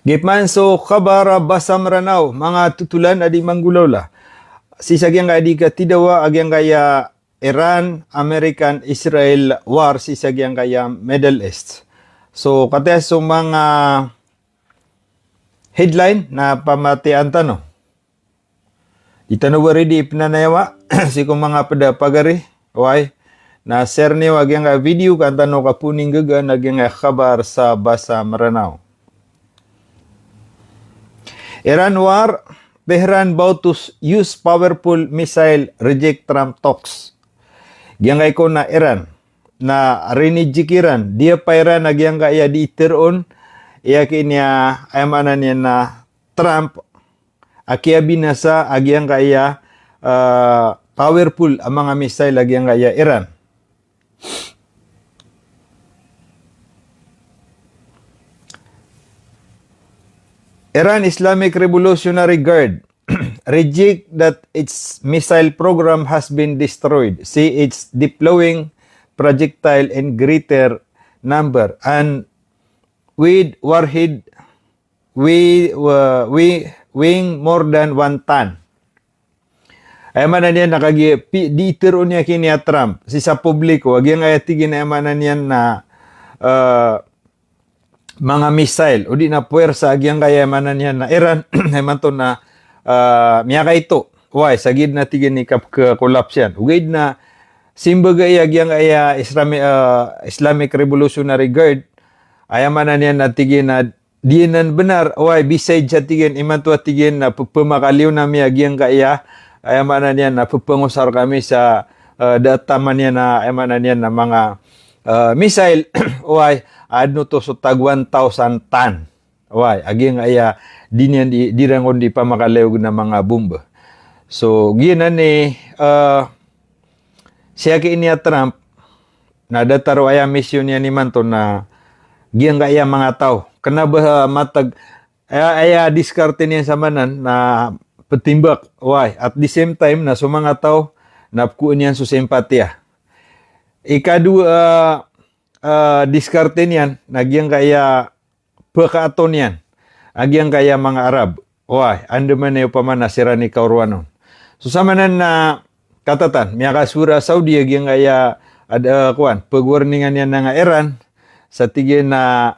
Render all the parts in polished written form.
Gipman so kabara basam ranaw mga tutulan adi manggulawla. Sisagyang adi ka tidawa agyang kaya Iran, American, Israel war sisagyang kaya Middle East. So kate so mga headline na pamatian tano. Itano ready pinanayawa si kung mga pada pagari why na share niyo agyang video kan tano kapuning gaga agyang kabar sa basa maranaw. Iran war, Tehran about to use powerful missile, reject Trump talks. Giyangay ko na Iran, na rinijikiran, dia pa Iran na giyangga iya di iteron, iya kinya ayamanan niya na Trump, akia binasa agiyangga iya powerful ang mga missile agiyangga iya Iran. Iran Islamic Revolutionary Guard reject that its missile program has been destroyed. See, it's deploying projectile in greater number and with warhead weighing more than 1 ton. Ay manan yan nakagi diitiro niya kini Trump si sa publiko wag yang ayatigin ay manan yan na mga missile o di na puwersa agyang kaya manan yan na Iran ay manto na miyaka ito why sagid na tigin ni kap collapse yan ugid na simbaga agyang kaya Islamic Revolutionary Guard ay manan yan na tigin na diinan benar why beside sa tigin iman to tigin na pumakaliw na mi agyang kaya ay manan yan na pupangusar kami sa data man yan na ay manan yan na mga missile why adno to so tag 1,000 ton. Why? Aging aya dinyan di rangon di pa makalewg na mga bomba. So ginan ni siya ki niya Trump na dataro aya mission niya ni manto na giyang aya mga tao. Kana ba matag aya diskarte niya sa manan na petimbak. Why? At the same time na so mga tao napkuan niyan so simpatya. Ikadua diskarte niyan nagyang kaya pagkaaton niyan agyang kaya mga Arab why ando man na upamana sira ni kaurwanon so samanan na katatan miyaka sura Saudi agyang kaya ada kuan pagwarningan niyan nga Iran sa tigin na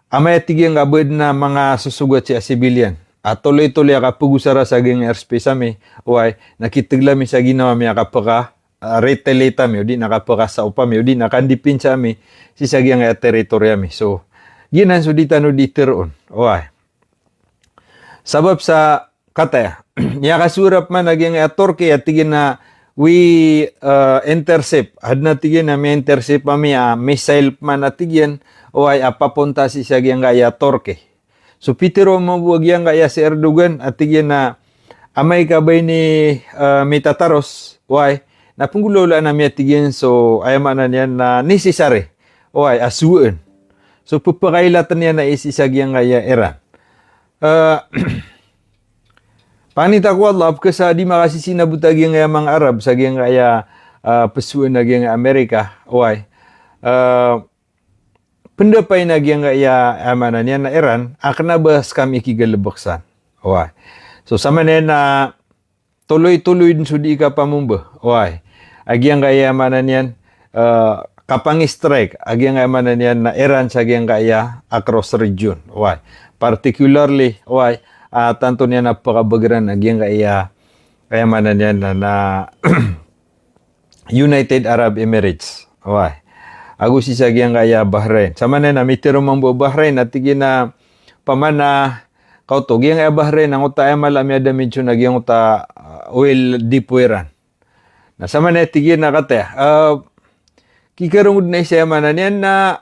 amay tigin abod na mga susugat siya civilian at tuloy-tuloy ka pugusara sa agyang airspace ami why nakitiglami sa ginawa miyaka pagka retaliate mi udi nakapakasa upami udi nakandipin sa mi si sagyang teritorya mi so ginan so ditano diteron why sabab sa kata ya kasurap man nagyang Turkey at tigin na we intercept adna tigin na may intercept mi missile man atigyan why papunta si sagyang gaya Turkey so pitiro mo wagyang gaya si Erdogan at tigin na amay kabay ni Mitataros why na punggulola na miya tigin so ayamanan yan na necessary o ay asuan. So pupakailatan niya na isisagyang kaya Iran. Panita ko Allah kasi di makasisinabutag yung mga Arab sagyang kaya pasuan na yung Amerika o ay pendapay na yung kaya ayamanan yan na Iran akna bas kami kigalabaksan o ay. So sama na tuloy-tuloy din sudi ka pamumba o ay. Agyang kaya manan yan kapang-strike agyang kaya manan yan na Iran sa agyang kaya across region why particularly why tanto niya napakabagran agyang kaya manan yan na United Arab Emirates why agus si agyang kaya Bahrain sama na mitiro mambo Bahrain at tigina pamana kauto agyang kaya Bahrain ang uta ay malami adamid yun agyang uta oil dipueran nasama na tigin na kate kikarungod na siya manan yan na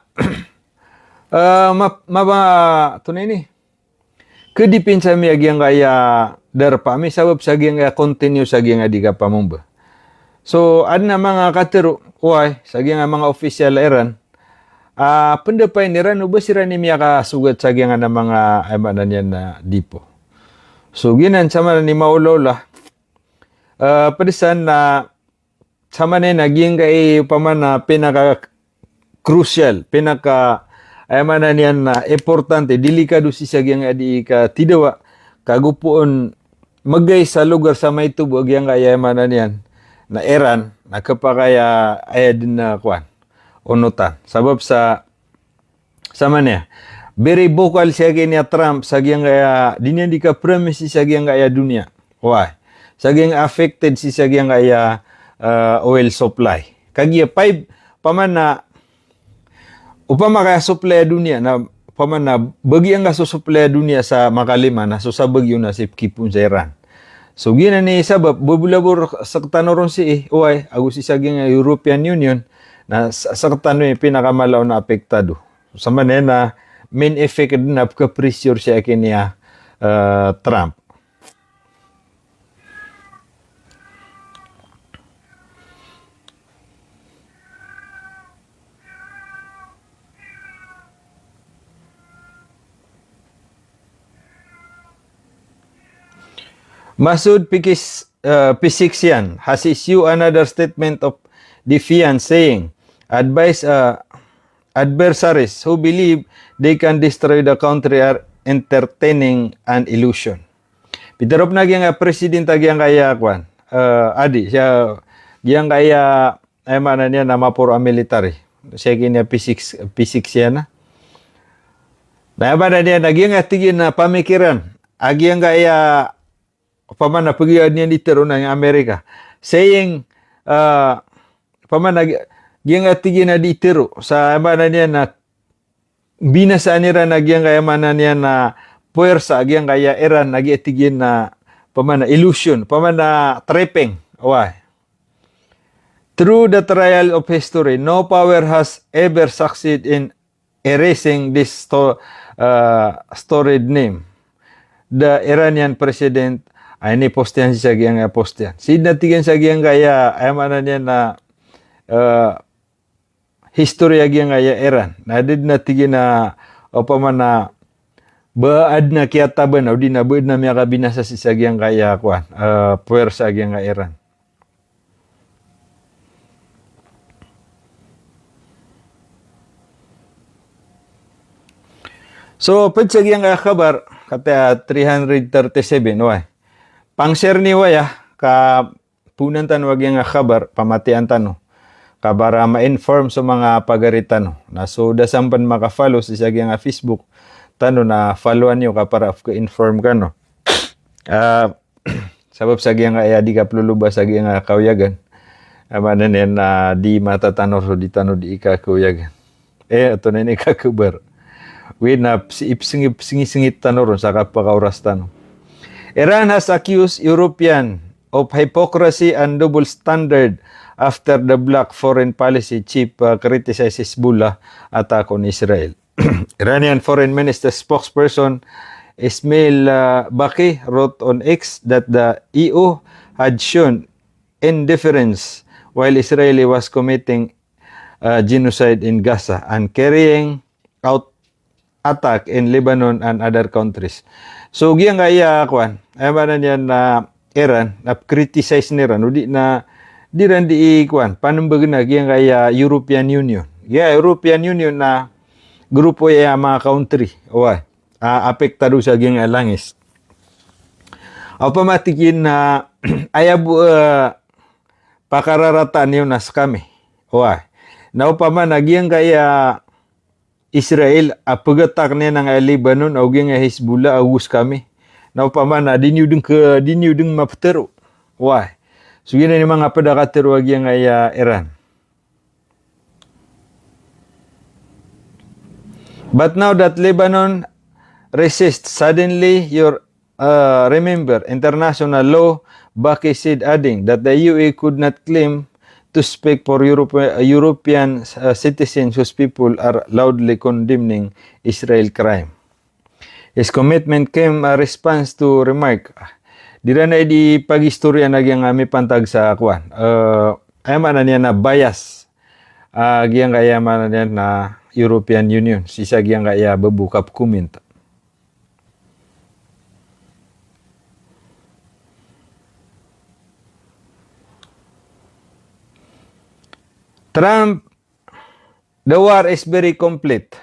tunay ni kedipin sa mi agyang kaya darpa mi sabab sa agyang kaya continue sa agyang di ka pamumba so ad na mga katero why sa agyang mga official Iran pendapay ni Iran uba sira ni miya kasugat sa agyang na mga manan yan na dipo so ginan sama ni maulawla padisan na sama na naging kay pamana pinaka crucial pinaka ay mana niyan na importante delikado si sagyang adi ka tidawa kagupuon magay sa lugar sa may tubog yang kaya mana niyan na Iran nakapakaya ay din na kwan unutan sabab sa mana very vocal siya niya Trump sagyang kaya dinyan di ka premise si sagyang kaya dunia why sagyang affected si sagyang kaya oil supply kagya 5 paman na upama kaya supply dunia na paman na bagi ang gaso supply dunia sa makalima na so sa bagyo na si kipun sa Iran. So gina ni sabab bubulabor sa tanoron si uy agus isa nga European Union na sa tano pinakamalaw na apektado. So, sa manen na main effect na ka pressure siya kaniya Trump. Masoud Pisixian has issued another statement of defiance saying, adversaries who believe they can destroy the country are entertaining an illusion. Pitarop na gyang president gyang kaya kwan. Adi siya gyang kaya ay mana niya na mapuro military. Siya kinya Pisixian na. Na ba na niya nagyang atigin na pamikiran. Agyang kaya paman na pagiyan niya dito ng Amerika saying paman na gyang atigin na dito sa mana niya na binasa nira na gyang kaya mana niya na puwersa gyang kaya Iran nagiatigin na paman na illusion paman na tripping why through the trial of history no power has ever succeeded in erasing this storied name the Iranian president ay ni postihan si sagyang postihan. Sid natigan sagyang kaya ay mana niya na history agyang kaya Iran. Nadid natigin na o pa man na baad na kiyataban o di na baad na miya kabinasa si sagyang kaya kwan. Puwersa agyang kaya Iran. So, pag sagyang kaya kabar, kata 337, why? Pang-share ni waya ka punan tan wag yang kabar pamatian tano kabara ma-inform sa mga pagaritan na so da sampan maka-follow sa sagyang Facebook tano na followan niyo ka para ka-inform ka no. Sabab sagyang ay di ka pluluba sagyang kauyagan. Amanan yan na di matatanor so di tano di ka kauyagan. Ato na ni kakubar. Na singit tanoron sa kapakauras tano. Iran has accused European of hypocrisy and double standard after the bloc foreign policy chief criticized Hezbollah attack on Israel. Iranian Foreign Minister spokesperson Ismail Baqi wrote on X that the EU had shown indifference while Israel was committing genocide in Gaza and carrying out attack in Lebanon and other countries. So giyang kaya kwan, ay ba na niyan na Iran, na criticize ni Iran, di na di ran di kwan, panumbaga na giyang kaya European Union. Giyang European Union na grupo ya mga country, apektado sa giyang langis. O pamatikin na ayabu pakararatan yun nas kami. Na upama na giyang kaya Israel apagatak niya ng Lebanon o nga Hezbollah agus kami. Na upaman na dinyudeng maptero. Why? So yun ni mga padakatero ag yang Iran. But now that Lebanon resists, suddenly remember international law, Baqi said, adding that the UAE could not claim to speak for European citizens whose people are loudly condemning Israel crime. His commitment came a response to remark. Dira na di pag-istorya na gyang may pantag sa kwan. Ayaman na niya na bias. Gyang kaya man na niya na European Union. Sisa gyang kaya babukap comment. Trump, the war is very complete.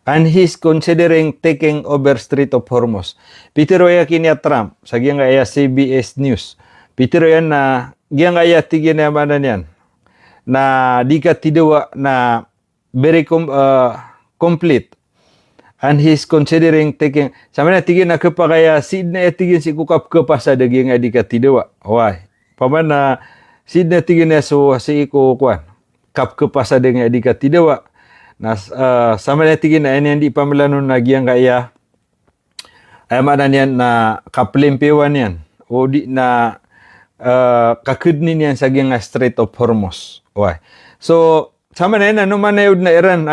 and he's considering taking over Strait of Hormuz. Pitiro ya kini Trump, sagyang kaya CBS News. Pitiro yan na, giyang kaya tigyan na manan yan, na di ka tidawa na very complete. And he's considering taking, sama na tigyan na kapakaya, sid na tigyan si kukap kapasa daging nga di ka tidawa. Why? Paman na, sid na tigyan na so si kukuan, kap kapasa daging nga di ka tidawa. Na sama na tigyan na yan di pamalanon na giyang kaya, ay manan yan na kaplimpiwan yan. O di na kakudnin yan sa giyang Strait of Hormuz. Why? So, sama na yan, numanayod na Iran,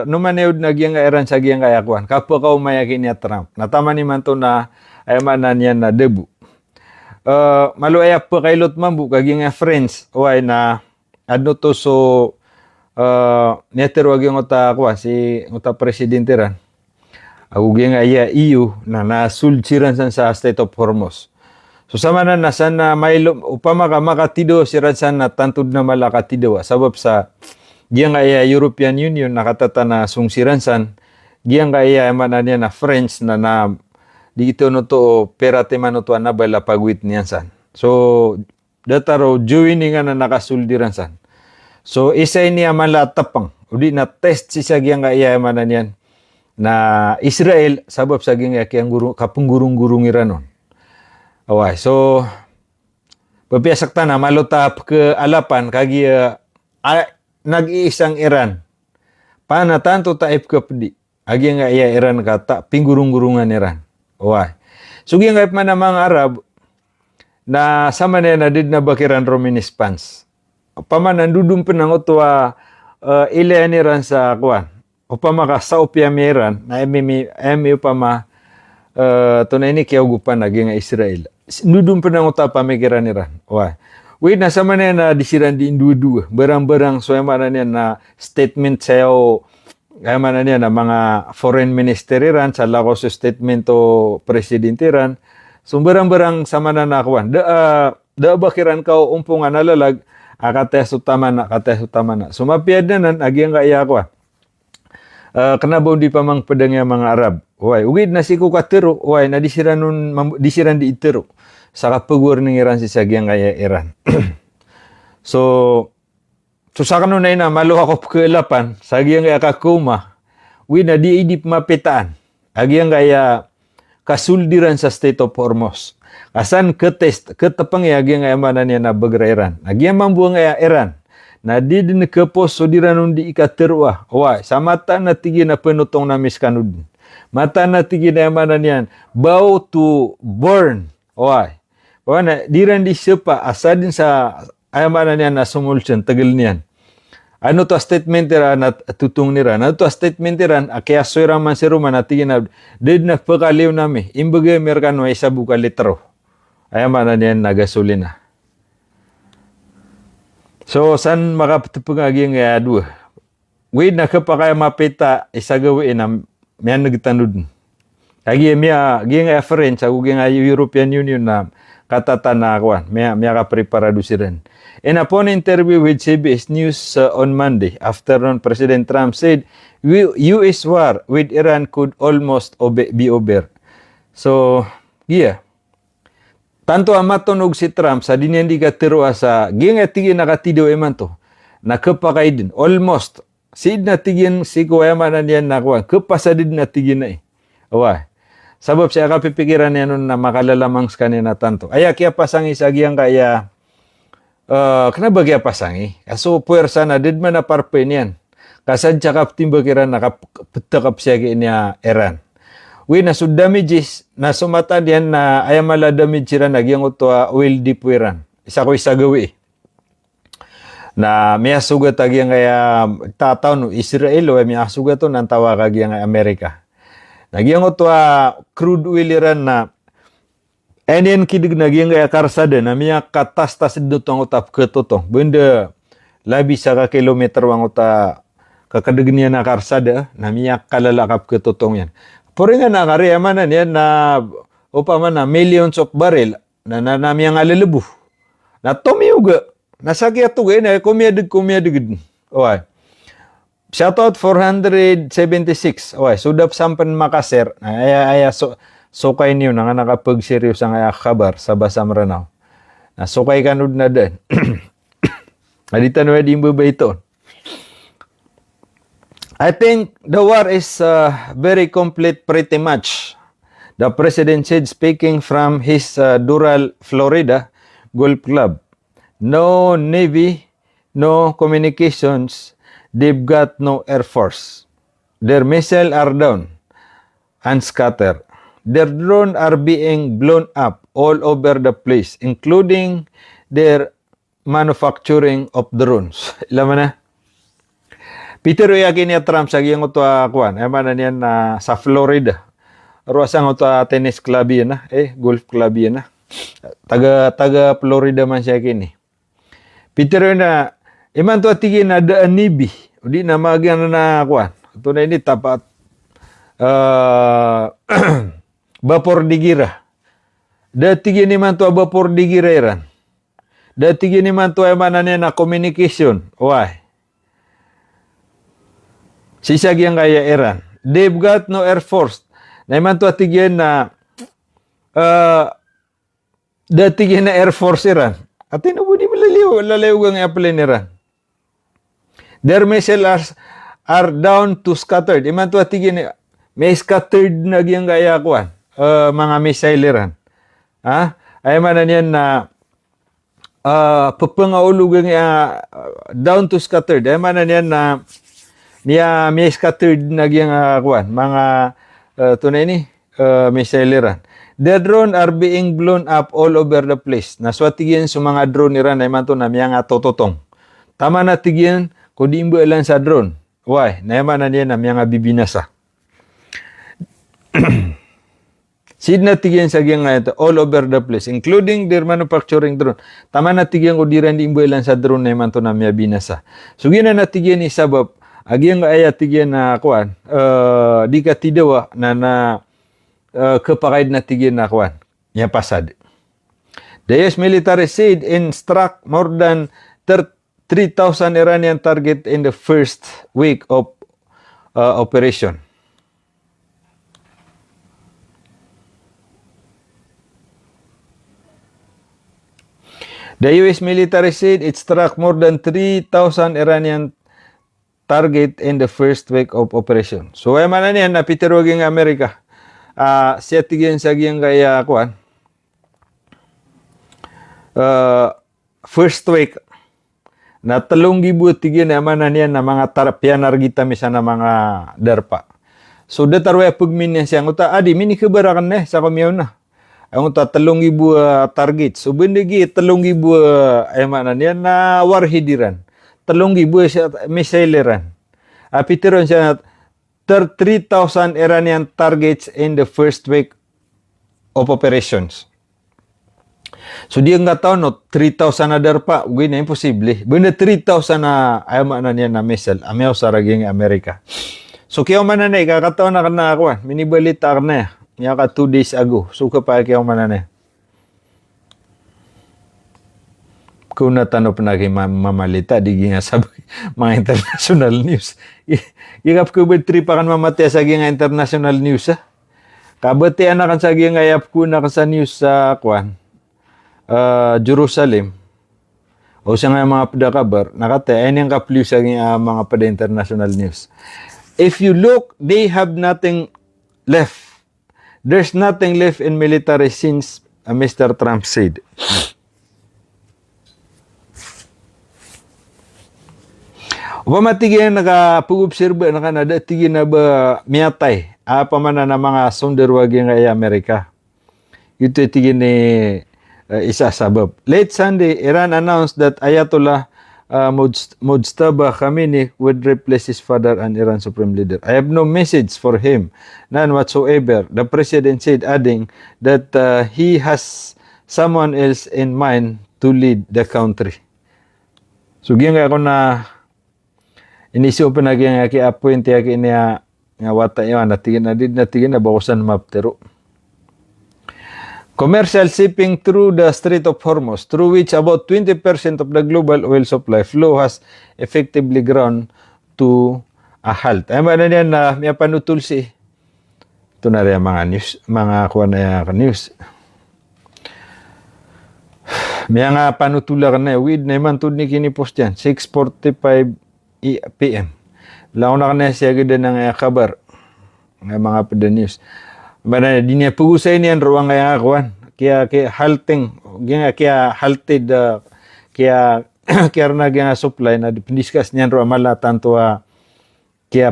numanayod na giyang Iran sa giyang kayakuan. Kapwa ka umayakin niya Trump. Natama ni man to na ay manan yan na debu. Maluaya pa kailot mambu, kaging friends, why na ano to so neter wag yung uta kwa si uta presidente ran. Aguging aya EU na nasulchiran sa State of Hormuz. So sama na nasan na may upama ka makatido si Ransan na tantud na malakatido sabab sa giyang aya European Union nakatata na sungsiransan giyang aya manan niya na French na dito no to perate man to na bala pagwit niyan san. So dataro joining nga na nakasuldiran san. So isa niya malatapang udi na test si sa giyang aya manan yan na Israel sabab sa giyang kayang kapunggurung-gurung iranon. Away, so papiasakta na malutap ke alapan kagi nag-iisang Iran. Pana tanto taip ke pedi. Agi nga iya Iran kata pinggurung-gurungan Iran. Away. So gi nga man mga Arab na sama na did na bakiran Romanispans. Paman nandudum penang utwa ilan Iran sa kuan. Upama ka sa opya Iran na emi upama tunay ni kiyagupan naging Israel. Nudum penang uta pamikiran Iran. Wah. Wait na sama na disiran di dua-dua. Barang-barang so mana niya na statement sayo mana niya na mga foreign minister Iran sa lako sa statement to president Iran. So barang-barang sama na nakuan. Da bakiran ka umpungan nalalag akates utama na. Sumapiad na nan agyang kaya ko. Kenapa di pamang pedangnya mga Arab? Why? Ugid na si kukatero. Why? Na disiran di itero. Saka pagur ng Iran si sagyang kaya Iran. So sa kanon na ina, maluha ko kailapan, sagyang kaya kakuma, na di idip mapitaan. Agyang kaya kasuldiran sa State of Hormuz. Kasan ketapang agyang kaya manan niya na bagra Iran. Agyang mambuang kaya Iran. Na di din kepos so diranon di ikaterwa. Why? Sa mata na tigi na penutong na miskanud. Mata na tigi na manan yan. Bow to burn. Why? Wana diran di sepa asadin sa ayamanan niyan na sumulsion tagal niyan. Ano to statement nira na tutung nira. Ano to statement nira kaya soira man si Roma na tigin na did na pagaliw nami. Imbaga merkano ay sabu ka litro. Ayamanan niyan na gasolina. So san makapagaging dua. Wait na kapakaya mapita isagawi na may nagtanud. Kagi miya ging friends sa ging European Union na katatan na akuan, may ka-preparado si Ren. In upon interview with CBS News on Monday, afternoon, President Trump said, U.S. war with Iran could almost be over. So, yeah. Tanto amatonog si Trump sa dinyandi ka tiro sa gingatigi nakatido eman to. Nakapakay din. Almost. Sid na tigin si kuwayamanan yan nakuha. Kapasadid na tigin na eh. Away. Sabab siya kapipikiran niya nun na makalalamang sa kanina tanto. Aya kaya pasangi sa giyang kaya kenapa kaya pasangi? Kaso puwersa na did man na parpe niyan. Kasad siya kaptimbakiran na kapitakap siya niya Iran. Na so damages na sumatan yan na ayamala damage siya na giyang utwa oil deep Iran. Isa ko isagawi. Na may asugat agiyang kaya tataw no Israel o may asugat to ng tawa kagiyang Amerika. Nagyang utwa crude oil Iran na enen kidig nagyang kaya karsada na miya katastas dutong utap ketutong. Benda labi sa ka kilometer wang uta kakadig niya na karsada na miya kalalakap ketutong yan. Puri nga nakariyaman yan na upama na millions of barrel na miya nga lalabu. Na tumiyuga. Nasakya to gaya na kumiyadig. Okay. Shoutout 476. Okay, sudap sampan makaser. Aya sukay niyo na nga nakapag-serious ang kabar sa Basam Ranao. Sukay kanud na din. Adita na di mo ba ito? I think the war is very complete pretty much. The president said speaking from his Doral, Florida golf club. No Navy, no communications. They've got no Air Force. Their missiles are down and scattered. Their drones are being blown up all over the place, including their manufacturing of drones. Ilan man na? Peter yakin niya Trump sa giyang ito kuan. Eman na niyan sa Florida. Ruasang ito tennis club yan na. Golf club yan na. Taga Florida man siya kini. Peter na iman to tigin na daan nibi. Di na magyan na kuan. Ito na ini tapat vapor di gira. Datigin ni man to vapor di gira iran. Datigin ni man to eman na communication. Why? Sisag yang kaya Iran. They've got no Air Force. Na iman to atigyan na datigyan na Air Force Iran. At tinubudi mo laliw ang airplane Iran. Their missiles are down to scattered. Iman to atigyan may scattered na yung kaya kuan. Mga missile Iran. Ay man na yan na papangaulog down to scattered. Ay man na yan na niya may scattered na yung kuan mga tunay ni missile Iran. The drone are being blown up all over the place. Naswatigyan sa mga drone Iran ay man to na miya nga tototong. Tama na tigyan ko di imbo ilan sa drone. Why? Naman na niya na miya nga bibinasa. Sid na tigyan sa giyang ito all over the place, including their manufacturing drone. Tama na tigyan ko di rin di imbo ilan sa drone na man to na miya binasa. So gina na tigyan ni sabab agyang ayat tigyan na kuan di ka tidawa na kapakaid na tigyan na kuan niya pasad. The US military said in struck more than 3,000 Iranian target in the first week of operation. The US military said it struck more than 3,000 Iranian target in the first week of operation. So, ay man niyan na pitiroging Amerika. Siya tigyan sa giyang kaya kuan. First week na 3,000 tigyan naman na niyan na mga pianar gita misa na mga darpa. So, datarwa pagmin niya siya. Nguta, adi, mini kabarakan na sa kamiyaw na. Ang nguta, 3,000 target. So, bindigi, 3,000 ay man na niyan na warhidiran. 3,000 siya missile Iran. Pitiron siya 3,000 Iranian targets in the first week of operations. So di nga taon no 3,000 na darpa, ugi na imposible. Bunda 3,000 na ayama na niya na missile, amyaw sa raging Amerika. So kiyaw man na kakataon na kana ako, minibalita na niya ka 2 days ago. So kapag kiyaw man na kung natanong na kay mamalita, di nga sabi mga international news. Ikap ko ba tripakan mamatay sa nga international news, ha? Kabatian na kan sa nga ayap ko na sa news sa Jerusalem. O sa nga mga padakabar, nakatay, ay niyang kapliw sa mga pada international news. If you look, they have nothing left. There's nothing left in military since Mr. Trump said. Pamatigyan nakapag-observe na Canada, tigyan na ba miyatay, pamana na mga sonderwagi nga Amerika. Ito tigyan ni isa sabab. Late Sunday, Iran announced that Ayatollah Mujtaba Khamenei would replace his father and Iran supreme leader. I have no message for him, none whatsoever. The president said, adding that he has someone else in mind to lead the country. So, gyan ako na inisip pa na kaya appoint kaya niya nga wata yun natigin na bawasan maptero. Commercial shipping through the Strait of Hormuz, through which about 20% of the global oil supply flow has effectively ground to halt. Ay mana niyan na may panutul si. Ito na rin mga news, mga kuha na news. May nga panutula ka na, with na man ni kini post yan, 6:45 PM. Lao na ka na siya ganda ng kabar, ng mga pada news. Mana di niya pugusay niyan, ruang nga kuhan. Kaya halting, kaya halted, kaya na kaya supply na discuss niyan ruang mala tanto kaya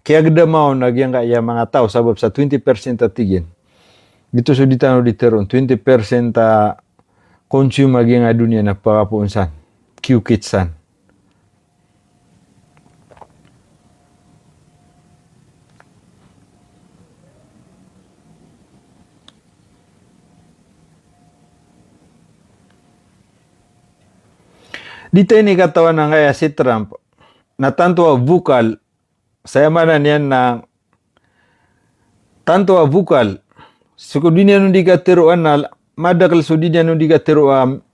ganda mo nagyang kaya mga tao sabab sa 20% atigin. Dito so ditano diteron 20% consume maging dunia na pakapunsan. Q-kitsan. Dito ini katawan ng kaya si Trump na tanto vokal saya mana niyan na tanto vokal sukudinya nung dikatiruan na madakal sudinya nung dikatiruan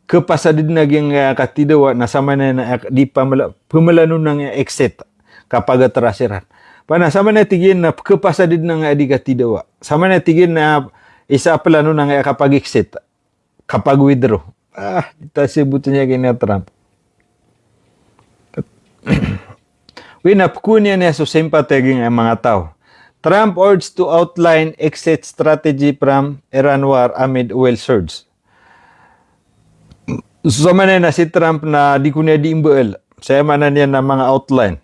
kepasadid naging katidawa na sama na di pamalanon ng exit kapag terasiran. Pana sama na tigin na kepasadid ng dikatidawa. Sama na tigin na isa plano ng kapag exit kapag withdraw. Ita sebutannya kini Trump. Winapkunya niya so sympathetic ang mga tao. Trump urged to outline exit strategy from Iran war amid oil surge. So na si Trump na di kunya di imbel. Saya mana niya na mga outline.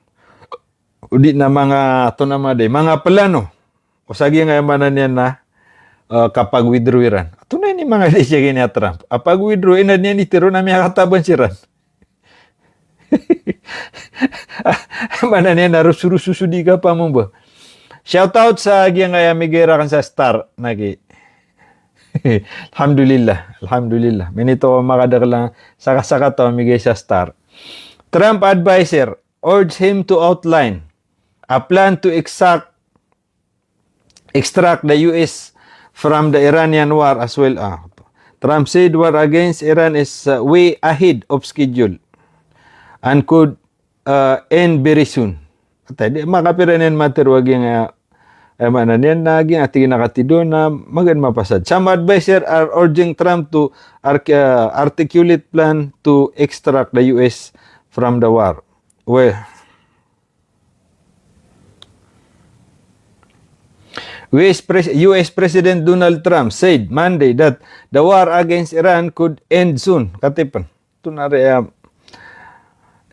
Udi na mga mga plano. O sagi nga mana niya na kapag withdraw Iran. Ito na ni mga desya kini Trump. Apag withdraw ina niya ni tiro na miya kataban si Iran. Mana niya narusurususu di ka pa mo ba? Shout out sa agyan nga migera kan sa star nagi. Alhamdulillah. Minito makadaklang saka-saka to migay sa star. Trump advisor urged him to outline a plan to extract the US from the Iranian war as well. Trump said war against Iran is way ahead of schedule and could end very soon. Tadi makapiranin materwag yung mana niyan naging ating nakatido na magan mapasad. Some advisors are urging Trump to articulate plan to extract the US from the war. Well, US President Donald Trump said Monday that the war against Iran could end soon. Katipan. Ito na rin.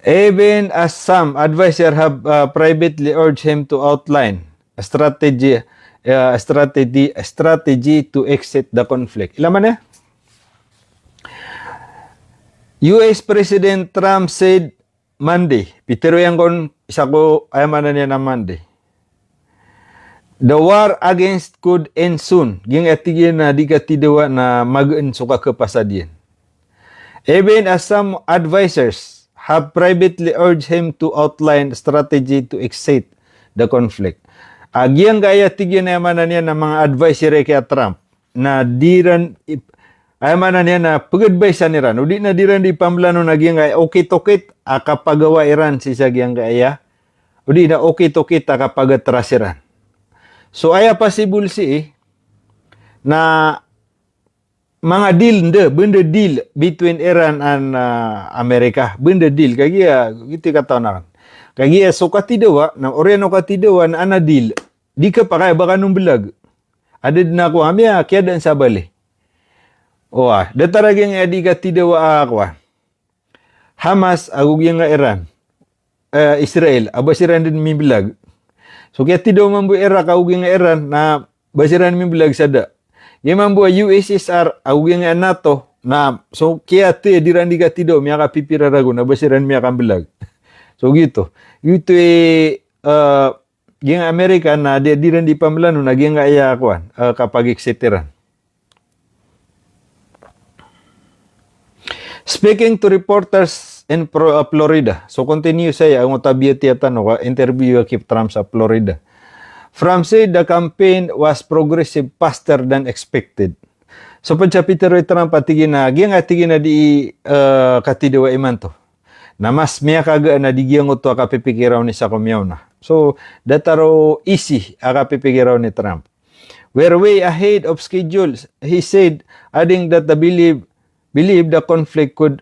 Even as some advisors have privately urged him to outline a strategy to exit the conflict. Ilaman na? US President Trump said Monday, pitero yang kon isa ko ayaman na niya na Monday. The war against could end soon. Ging atigin na di katidawa na mag-en suka kapasadian. Even as some advisors have privately urged him to outline a strategy to exit the conflict. Agyang gaya tigyan na yaman na niya ng mga advisory kay Trump na diran ayaman na niya na pag-advise ni Iran. Udi na diran di pamlano na gyang gaya okay-tokit akapagawa Iran si sagyang gaya. Udi na okay-tokit akapag-atras Iran. So aya possible na mga benda deal between Iran and Amerika. Benda deal kaya gitu kata na. Kaya so katidawa na oriano katidawa na ana deal. Di ka pa kaya baka nung belag. Adid na ko amya kaya dan sa bali. Dataraging di katidawa ako. Hamas agugyan nga Iran. Israel abasiran din mi belag. So kaya tidaw mambu era kauging nga Iran na basiran mi belag sada. Kaya mambu USSR auging nga NATO na so kaya diran di katidaw miya ka pipirarago na basiran miya kan belag. So gitu. Gitu yung Amerika na diran di pamlano na gyang nga iya kuan kapag exiteran. Speaking to reporters in Florida. So continue saya ang utabiya tiyatano interview kay Trump sa Florida. Trump said the campaign was progressive faster than expected. So pagsa Peter Trump atigin na di katidawa iman to. na mas miya kaga na digyan ko to akapipikiraw ni sa kumyaw na. So, dataro easy akapipikiraw ni Trump. We're way ahead of schedule, he said, adding that the believe the conflict could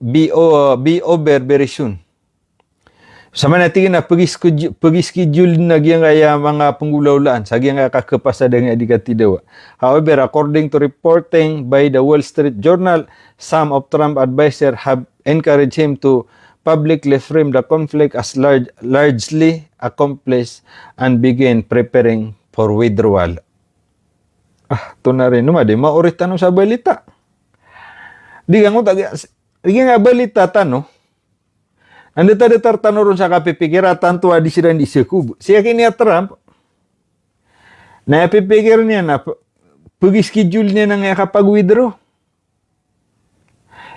be over very soon. Sama natin na pag-schedule na gyang kaya mga panggulaulaan sa gyang kakapasa dengan adikatidawa. However, according to reporting by the Wall Street Journal, some of Trump advisors have encouraged him to publicly frame the conflict as largely accomplished and begin preparing for withdrawal. Ito na rin naman, di maurit tanong sa balita. Di nga balita tanong, anda tada tanurun sa kapipikira tanto adi sila di sekubo. Siya kini Trump na pipikir niya na pag-schedule niya nang kapag-withdraw.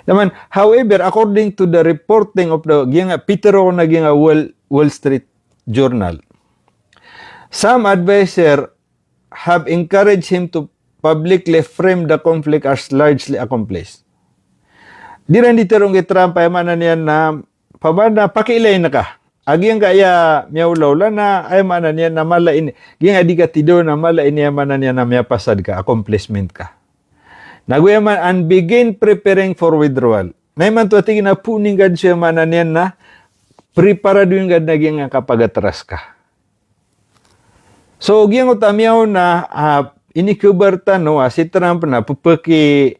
Naman, however, according to the reporting of the Peter O na Wall Street Journal, some advisors have encouraged him to publicly frame the conflict as largely accomplished. Di rin ditarong kay Trump ay manan niya na pamana pakilay na ka. Agyang kaya miyawlaw na ay manan niya na malain. Gyang adi ka tido na malain niya manan niya na miyapasad ka, accomplishment ka. Naguya man and begin preparing for withdrawal. Naiman to ating na puning gad siya manan niya na preparado yung gad naging kapagatras ka. So, gyang utamiyaw na inikuberta no, si Trump na pupaki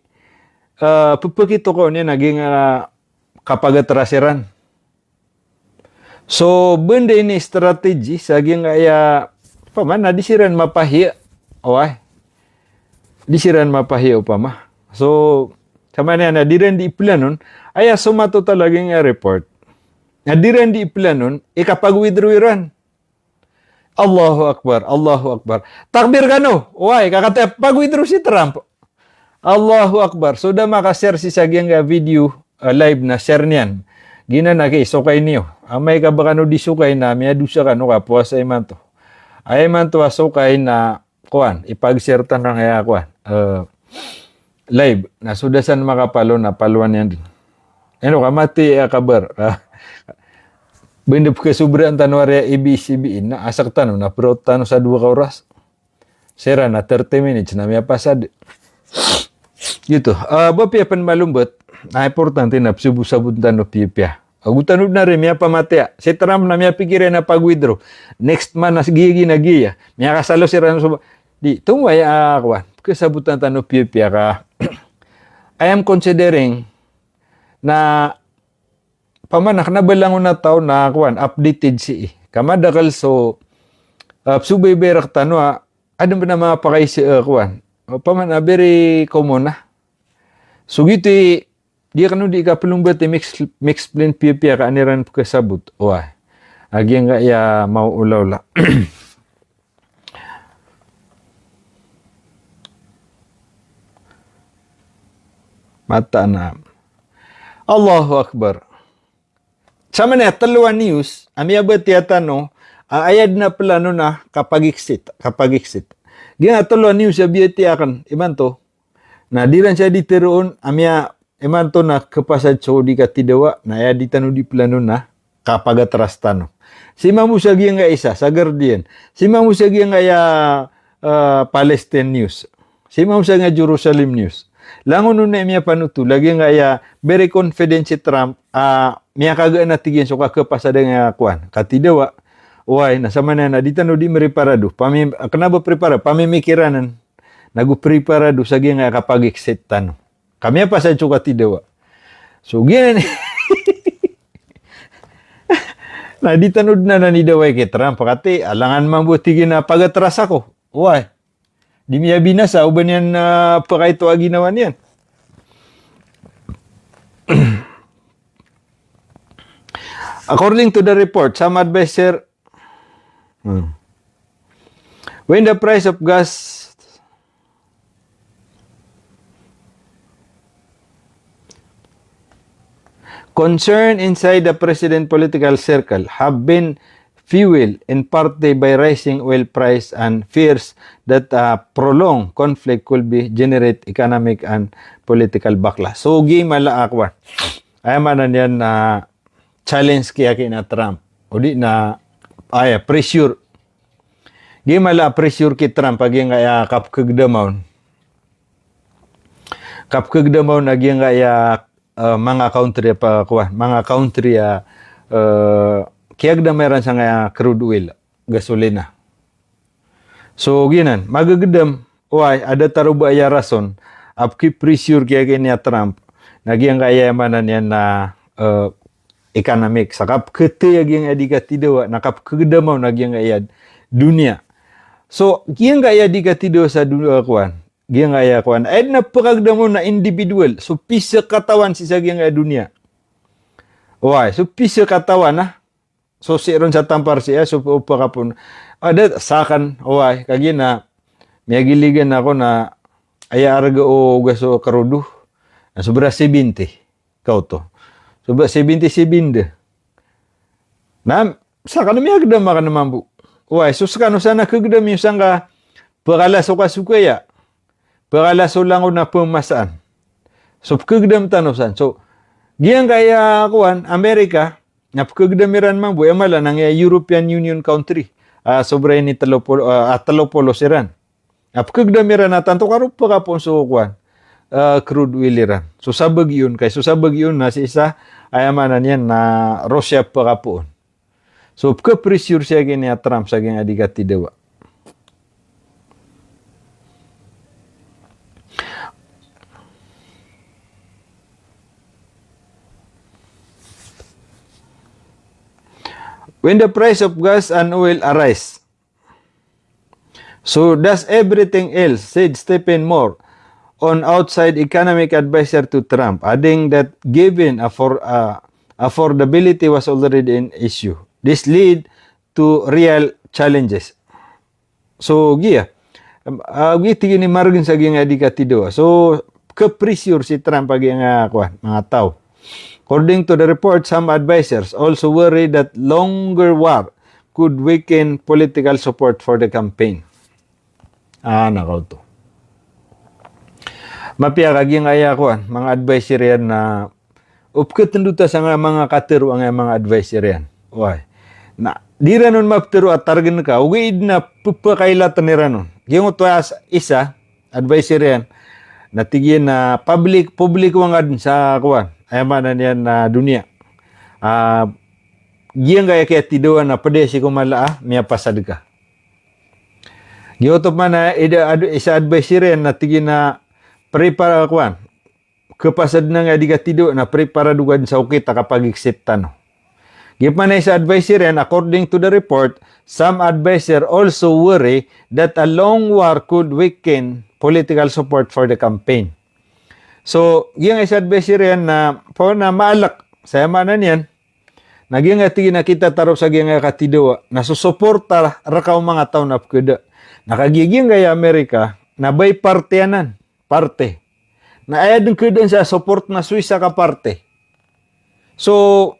to ko niya naging kapagatrasiran. So, benda ini strategi saging kaya pamana disiran mapahiya. Away. Disiran mapahiya upama. So, sama na diren di planon aya sumato talagang report. Na diren di planon ikapag-withdrawran. Allahu Akbar, Allahu Akbar. Takbir kano. Away, kakata pag-withdraw si Trump. Allahu Akbar. So, da makashare si sagyang video live na share niyan. Gina na kay sukay niyo. Amay ka baka no di sukay na miya dusa ka no kapuas ay man to. Ay man to sukay na kuan ipag-share ta na kaya kuan. Live na sudasan makapalo na paluan yan din. Ano ka mati kabar. Benda ka sobra ang tanwari ABCBin na asak tano na pro tano sa 2 ka oras. Sera na 30 minutes na miya pasad. Gitu. Bapi apan malumbot. Na importante na subusabot tano pipya. Agutanod na rin, miya pamatya. Si Trump na miya pikirin na pag-withdraw. Next man, gigi na giya. Miya kasalo si Rano. Di, tungway, kawan. Kasabutan tano pipya ka. I am considering na pamanak na balangon na tao na kawan, updated si kamadakal so subay berak tano ano ba na mga pakay si kawan. Paman, very common na. So gitu dia kanu di kapulung bete mix plan pia ka aniran kasabut. Wah. Agi nga ya mau ulaw-ula. Mata na. Allahu Akbar. Sama na taluan news, amia beti atano, ayad na plano na kapag-exit. Gina taluan news ya beti akan iman to. Na diran siya diteroon, amia iman to na kapasad so di katidawa na ya ditano di plano na kapagatras tano. Si mamu siya nga isa sa Guardian. Si mamu siya nga ya Palestine News. Si mamu siya nga Jerusalem News. Langon nun na miya panuto lagi nga ya very confident si Trump miya kaga na tigyan so kakapasad nga kuan katidawa. Uy, nasama na ditano di meriparado. Kenapa prepara? Pamimikiranan. Nagu-preparado sa nga kapag-exit tano. Kami apa sa cuka tidawa. So, gini. Na ditanud na nanidaway kay Trump. Pakati, alangan mambutigin na pagatras ako. Uy, di miya binasa. Uban yan pakaito aginawan yan. According to the report, some advisor, when the price of gas concern inside the president political circle have been fueled in part by rising oil price and fears that prolonged conflict could be generate economic and political backlash. So, gimala akwan. ay manan yan na challenge kaya kina Trump. O di na pressure. Di mala pressure ki Trump pag yung kaya kapkagdamaw. Kapkagdamaw na yung kaya mga country pa kuha. Mga country kaya meron sa nga crude oil, gasolina. So ginan, magagdam, ada taruba ya rason, apki pressure kaya kanya Trump, nagyang kaya manan yan na economic, sakap kete yung adika tidawa, nakap kagdamaw nagyang kaya dunia. So, giyang kaya di katidaw sa dunia kuan, giyang kaya kuan, ay napakagdamaw na individual, so pisa katawan si sa giyang kaya dunia. So pisa katawan na, so siron sa tampar siya, so upakapon, ada sakan, kagi na, miyagiligan ako na, aya arga o gaso karuduh, na sobra 70, kau to. Sobra 70. Na, saka na miyagdam maka naman bu. So sakano sana kagdam yung sangka, pagalaso ka sukaya, pagalaso lang ko na pumasaan. So kagdam tanosan, so, giyang kaya kuan, Amerika, napakagdamiran man buhay mala ng European Union country. Sobra ni talopolo siran. Napakagdamiran na tanto karup pa kapon so kuan. Crude oil iran. So sabag yun. Kaya so sabag yun na si isa ayamanan yan na Russia pa kapon. So ka-pressure siya gini Trump sa gini adigati dewa. When the price of gas and oil arise, so does everything else, said Stephen Moore, on outside economic advisor to Trump, adding that given affordability was already an issue. This lead to real challenges. So, tigin ni margin sa giyang adikatido. So, ka-pressure si Trump pag mga tao. According to the report, some advisors also worry that longer war could weaken political support for the campaign. Nakaw to. Mapia kaging mga advisor yan na upkatanduta sa mga katero ang mga advisor yan. Na, di ranon maptero at targan ka, uwid na pupakailatan ni ranon. Yung ito isa, advisor yan, natigyan na public wangad sa ayamanan yan na dunia. Giyang kaya tiduan na pwede si kumala, miya pasad ka. Giyotop man na isa advisor yan na tigin na prepara kapasad na nga di ka tido na prepara dugan sa ukita kapag exit tano. Giyop man na isa advisor yan, according to the report, some advisor also worry that a long war could weaken political support for the campaign. So, giyang isa advisor yan na maalak sa yamanan yan, naging tigin na kita taro sa giyang katido na susuporta rakaw mga tao na pagkada. Nakagiging gaya Amerika na bay parteanan, parte. Na ayad ng kudan sa support na Suisa ka parte. So,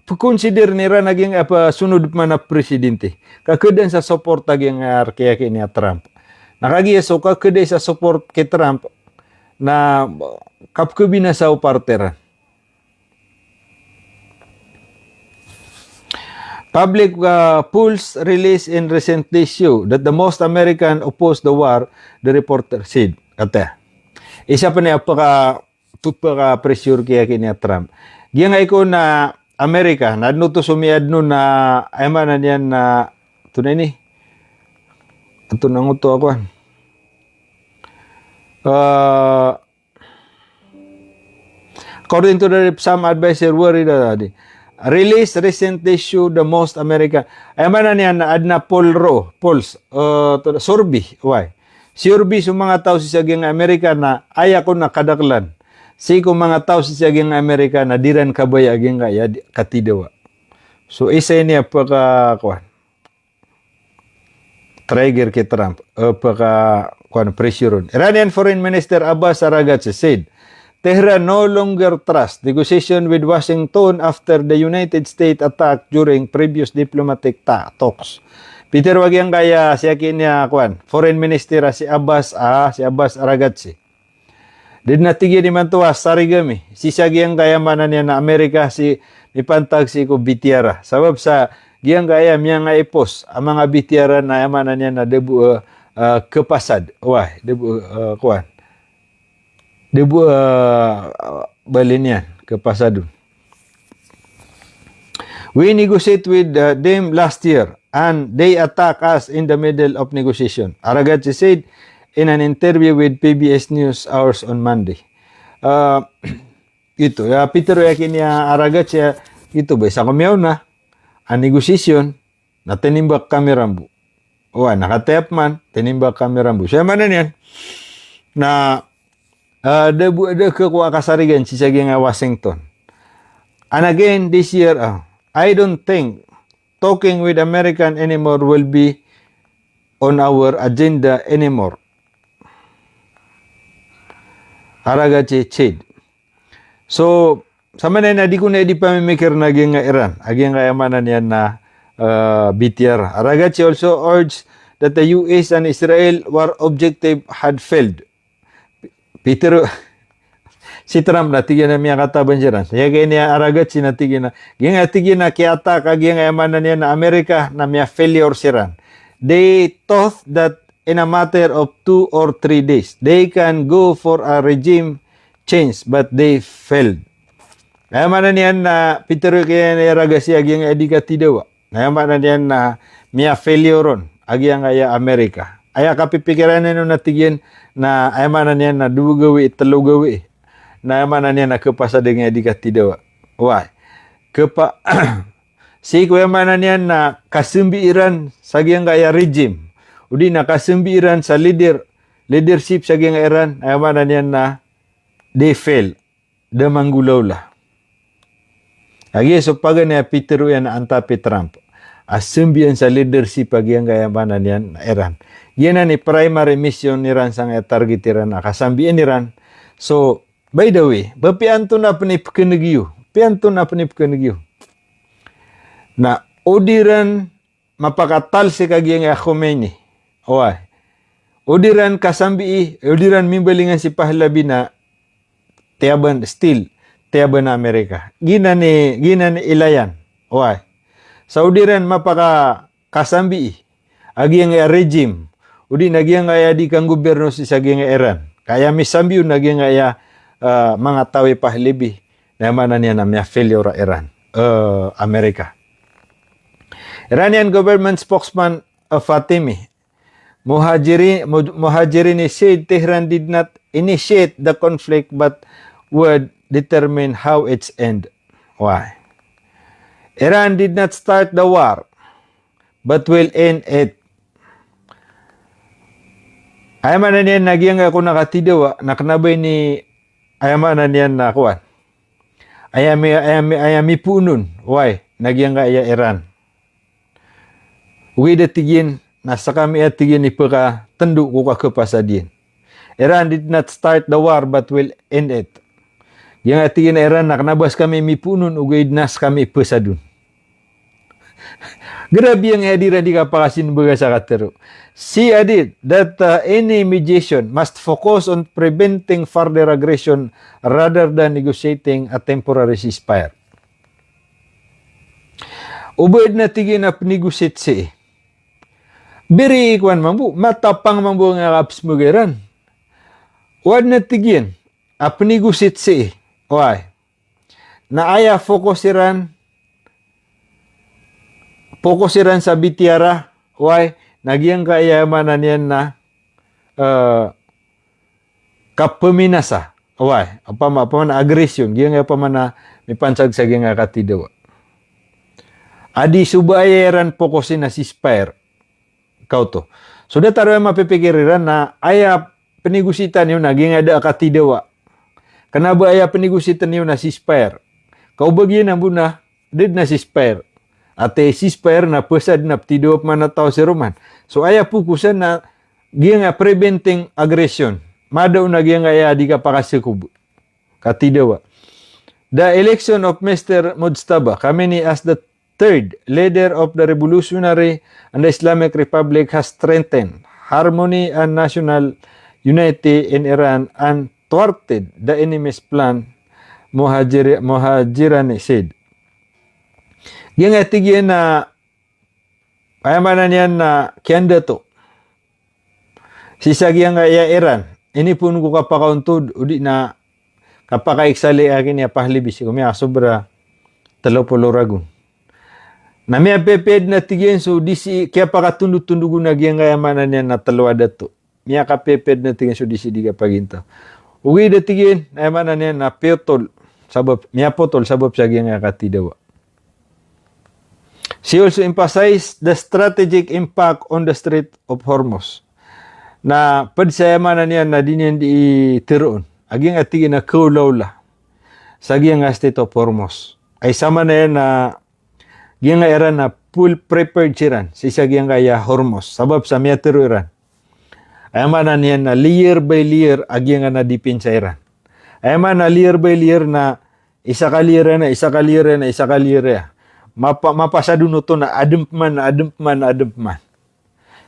consider nira naging sunod man na presidente. Kakudan sa support naging kaya niya Trump. Nakagiya so kakudan sa support kay Trump na kapkubina sa parteran. Public polls released in recently show that the most American oppose the war, the reporter said. Isa pa niya pressure kaya kanya Trump. Diyan nga iko na Amerika, nadno to sumiad no na aymanan yan na tunay ni. Ito nang uto ako. According to the some advisor worried release recently show the most American. Aymanan yan na adna polls survey. Survey sa mga tao sa saging Amerika na aya ko na kadaklan. Si kung mga tao sa saging Amerika na diran kabay aging kaya katidawa. So isa niya trigger kay Trump pressure. Iranian Foreign Minister Abbas Araghchi said, Tehran no longer trusts negotiation with Washington after the United States attack during previous diplomatic talks. Peter wagyang kaya siya kinya Foreign Minister si Abbas Araghchi. Did natigyan ni Mantuas, sarigami. Sisa giyang kayamanan niya na Amerika si ipantag si ko bitiara. Sabab sa giyang kaya miya nga ipos, ang mga bitiara na yamanan niya na debu kepasad. Wah, debu kuan. Debu balin yan, kepasadun. We negotiate with them last year and they attack us in the middle of negotiation. Aragachi said in an interview with PBS News Hours on Monday. Ito, Peter yakin niya Aragachi, ito ba, sa kumiyaw na, ang negosasyon, na tinimbak kami rambu. O, nakatayap man, tinimbak kami rambu. Siya man yan, na debu kukuha kasarigan si saging Washington. And again, this year, I don't think talking with American anymore will be on our agenda anymore. Aragachi said. So, sa manay na di ko na di pamimikir na nga Iran. Aging kayamanan yan na BTR. Aragachi also urged that the US and Israel war objective had failed. Peter, si Trump natigyan na miya kataban siya ran. Kaya kaya niya Aragachi natigyan na. Gingatigyan na kiyata kaging kayamanan yan na Amerika na miya failure siya ran. They thought that in a matter of 2 or 3 days, they can go for a regime change, but they failed. Kayamanan yan na Peter kaya niya Aragachi aging edikati dawa. Kayamanan yan na miya failure ron. Aging kaya Amerika. Aya kapipikiran na nung natigyan na ayamanan yan na 2 gawi, 3 gawi. Na ayamanan yan na kepasa dengan edikati dawa. Why? Si kayamanan yan na kasembiiran sa giyang kaya regime. Udi na kasembiiran sa leadership sa giyang Iran. Ayamanan yan na they fail. Damanggulaw la. Agi so paga niya Peter yan na antapi Trump. Asembian sa leadership pag yang kayamanan yan na Iran. Yan ni primary mission ni Iran sa target Iran na kasambian Iran. So, by the way, bapianto na panipkenegyo. Pianto na panipkenegyo. Na odiran mapakatal si kagyang Khomeini. Oy. Odiran kasambi, odiran mimbalingan si Pahlavi na tiaban na Amerika. Gina ni ilayan. Oy. Saudiran mapaka kasambi agi nga regime udi nagyang nga di kang gobyerno si saging Iran kaya misambi nagyang nga mga tawi Pahlavi na manan niya na may failure Iran Amerika. Iranian government spokesman Fatemi Mohajirini said Tehran did not initiate the conflict but would determine how its end. Why? Iran did not start the war, but will end it. Ayamanan yan, nagyang ako nakatidawa, nakanabay ni ayamanan yan na kuwan. Ayami punun. Why? Nagyang kaya Iran. Uwi datigin, nasa kami atigin ni paka tanduk ko kapasadin. Iran did not start the war, but will end it. Yang atigin na Iran, nakanabas kami mipunun, ugay nas kami pesadun. Grabe ang hadiran di kapakasin baga sa katero. She added that any mediation must focus on preventing further aggression rather than negotiating a temporary ceasefire. Ubod na tigin na pnegotiate si. Biri ikwan mambu, matapang mambu nga kaps magaran. Uwad na tigin, a pnegotiate si. Why? Na aya fokusiran sa bitiara. Why? Nagyang kayamanan yan na kapaminasa. Why? Apa na agresyon. Giyang pa man na mipansag sa giyang katidawa. Adi subayaran fokusin na ceasefire. Kauto. So dataro mapipikiriran na aya penigusitan yun naging ada katidawa. Kanaba aya penigusitan yun na ceasefire. Kau bagian ang buna, did na ceasefire. Ate ceasefire na pesad na ptidop man na tao si Roman. So aya pukusan na giyang preventing aggression. Madaw na giyang aya di ka pakasikubo. Katidawa. The election of Mr. Mujtaba Khamenei as the third leader of the Revolutionary and the Islamic Republic has strengthened harmony and national unity in Iran and thwarted the enemy's plan, Muhajirani said. Giyang atigyan na payamanan yan na kianda to. Sisagyan nga iya Iran. Ini pun ko kapakauntod, udi na kapakaiksali akin niya pahlibis. Kumya sobra 30 ragun. Na may peped na tigyan so disi kaya pakatundug-tundugo na giyang kayamanan niya na talwada to. Miya ka peped na tigyan so disi di ka paginta. Uwi da tigyan na kayamanan niya na petol. Sabab, miya potol sabab sa giyang katidawa. She also emphasized the strategic impact on the Strait of Hormuz. Na padsayama na niya na dinyan di tiroon. Aging atigin na kaulaw la. Sa giyang Strait of Hormuz. Ay sama na yan na giyang Iran na full prepared siran. Sa giyang kaya Hormuz. Sabab sa miya tiro Iran. Ay ama na niya na layer by layer aging na dipin sa Iran. Ay ama na layer by layer na isa ka layer na. Mapasado to na ademp man.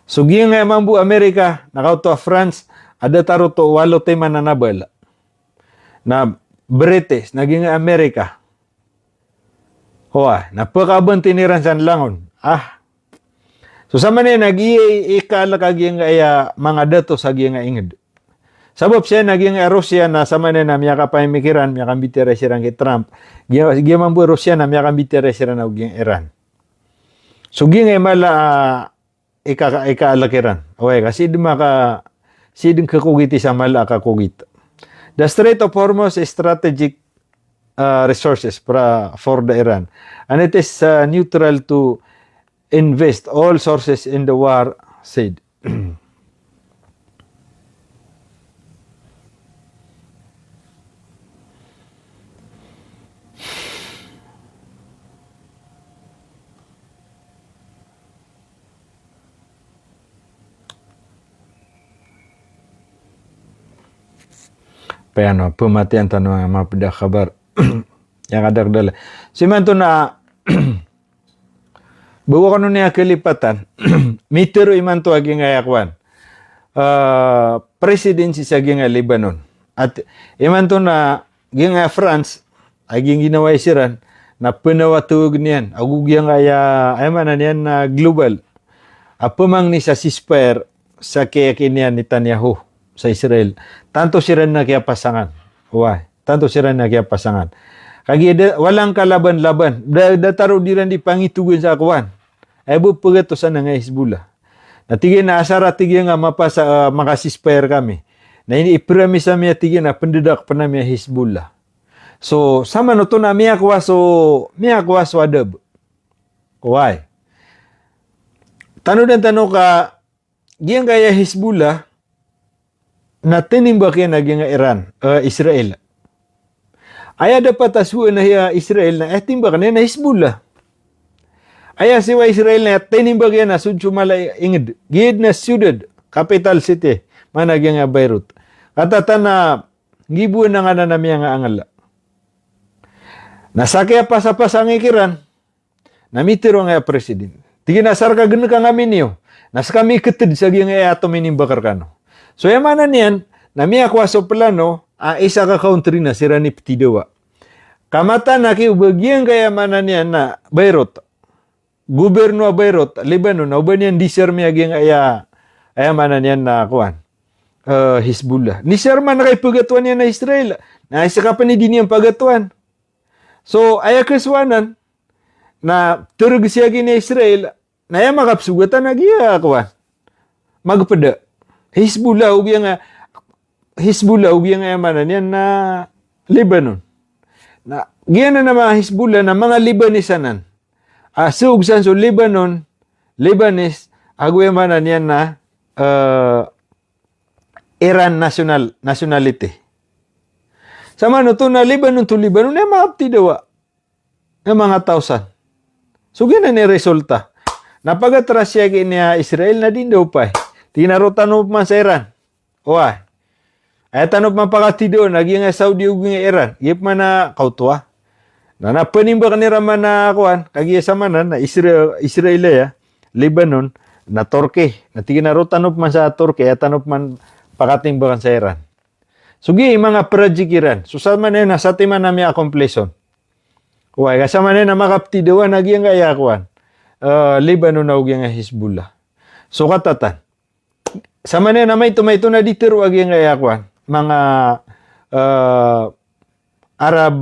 So giyang nga mambu Amerika, nakauto France, ada taro to walo tema na nabala. Na British, naging Amerika. Hoa, napakabanti ni Ransan Langon. So sama niya, nag-iikala kagiyang mga dato sa giyang ingid. Sabab siya, naging Russia na sama niya na miyaka pahimikiran, miyaka bitira siya kay Trump. Giyang mambu Russia na miyaka bitira siya na giyang Iran. So giyang mala ikaalakiran. Okay, kasi sidin kakugiti sa mala kakugit. The Strait of Hormuz is strategic resources for the Iran. And it is neutral to invest all sources in the war, said. Payano, pematian tanong mga pada kabar yang ada dala. Simanto na bawa kanu niya kelipatan mitero imanto aging ayakwan presidency sa aging Lebanon at imanto na ginga France aging ginawa isiran na penawatuog niyan agugyang ay manan yan na global apamang ni sa ceasefire sa kayakinian ni Netanyahu sa Israel. Tanto sila na kaya pasangan. Tanto sila na kaya pasangan. Kagi walang kalaban-laban. Dataro diran di pangitugan sa akuan. Ay bu pagatosan nga Hezbollah. Natigyan na asara tigyan nga mapasa makasispire kami. Na ini ipromise mi tigyan na pendedak pa nami Hezbollah. So sama no to na miya kwaso adab. Why? Tano ka giyang kaya Hezbollah na tinimbak yan naging Iran, Israel. Aya dapat asuan na Israel na timbak na Hezbollah. Aya siwa Israel na tinimbak yan na sumala ingid. Gid na ciudad, capital city, managing Beirut. Katata na gibuan na nga na nami nga angala. Nasakya pasang ikiran, namitiro nga president. Tiginasar ka gana ka ngamin niyo. Nas kami ketid sa giyang ato minimbakar kano. So yaman na niyan, na miya kwaso plano, isa ka country na sira ni Ptidawa. Kamata na kiubagyang kayamanan niyan na Beirut. Goberno Beirut, Lebanon, na uban yan disar miya gyang ayamanan niyan na kuan. Hezbollah. Nisar man na kay pagatuan niya na Israel. Na isa ka pa ni din yung pagatuan. So aya kaswanan na turug siya ni Israel, na ya makapsugatan na giya kuan. Magpada. Hezbollah ubiyang ayamanan yan na Lebanon. Na giyan na mga Hezbollah na mga Libanisanan. Suugsan so Lebanese aguyamanan yan na Iran nationality. Sama no to na Lebanon na maaptidawa ng mga tausan. So giyan na ni resulta. Napagatras siya niya Israel na din daw pa. Tinarutan mo man sa Iran. Ay tanop man pakatido, naging Saudi ug Iran. Gip man na kautwa. Na napanimba kanira man na kuan, kagi sa manan na Israel Lebanon, na Turkey. Na tinarutan man sa Turkey, ay tanop man pakatimbakan sa Iran. Sugi mga project Iran. Susama na yun, nasa timan na may accomplishon. Uy, kasama na yun na makaptidawan, nagyang kayakuan. Lebanon na ugyang Hezbollah. So katatan. Sama na yun na may tumayto na ditiro ugyang kayakuan. Mga Arab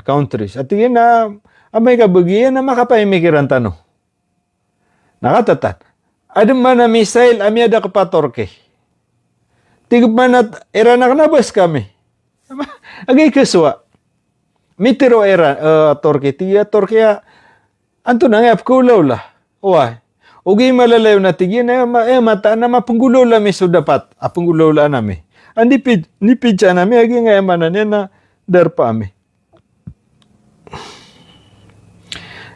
countries. At yun na, amay kabagiyan na makapaimikiran tano. Nakatatan. Adam man na missile, amyada ka pa Torque. Tigub man at Iran nakanabas kami. Agay kaswa. Mitiro Iran, Torque. Tiga Torque, anto na nga, apkulaw la. Uway. Ugay malalayo na tigyan na, mata na mapunggulaw la mi so dapat. Apunggulaw la nami. Nipid siya nami, agay nga emanan yan na darpa mi.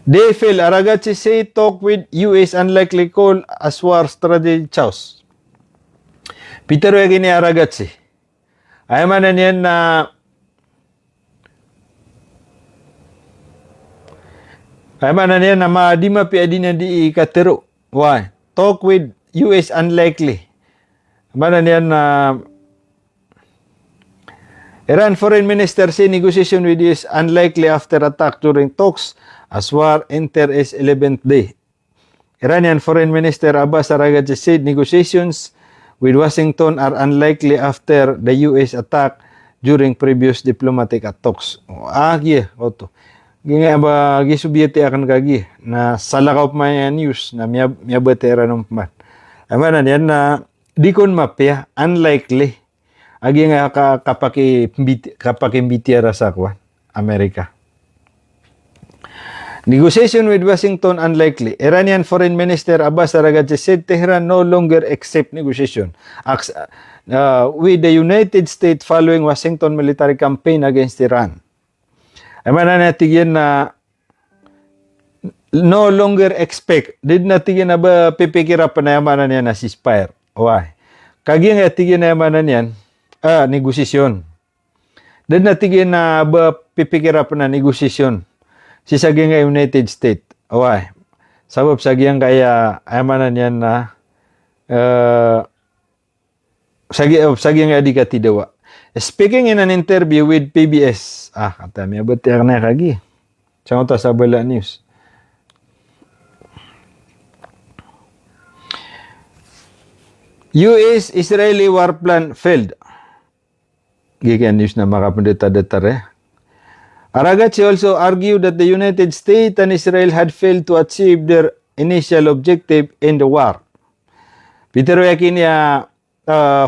They fail. Aragazzi say talk with US unlikely call as war strategy chows. Peter Wegini Aragazzi. Ay manan yan na di mapiadi na di ikatero. Why? Talk with US unlikely. Manan yan na Iran Foreign Minister say negotiation with US unlikely after attack during talks as war enter its 11th day. Iranian Foreign Minister Abbas Aragazzi said negotiations with Washington are unlikely after the US attack during previous diplomatic talks. Oto. Ginga ba gisubyete akan kagi na salakaw pa may news na miyabetera ng paman. Amanan yan na di kon mapya unlikely. Agi nga kapakimbitira sa kwan Amerika. Negotiation with Washington unlikely. Iranian Foreign Minister Abbas Aragazzi said Tehran no longer accept negotiation with the United States following Washington military campaign against Iran. Ay mananatigyan na no longer expect. Did natigyan na ba pipikira pa na yamanan yan na ceasefire? Why? Kaging natigyan na yamanan yan, negosasyon. Did natigyan na ba pipikira pa na negosasyon? Si saging nga United States. Why? Sabab saging kaya ayamanan yan na saging nga di ka tidawa. Speaking in an interview with PBS. Kata may abot yan na kagi. Saan ko sa Bala News. US-Israeli war plan failed. Gikan news na makapundita-detar Aragazzi also argued that the United States and Israel had failed to achieve their initial objective in the war. Peter Yakin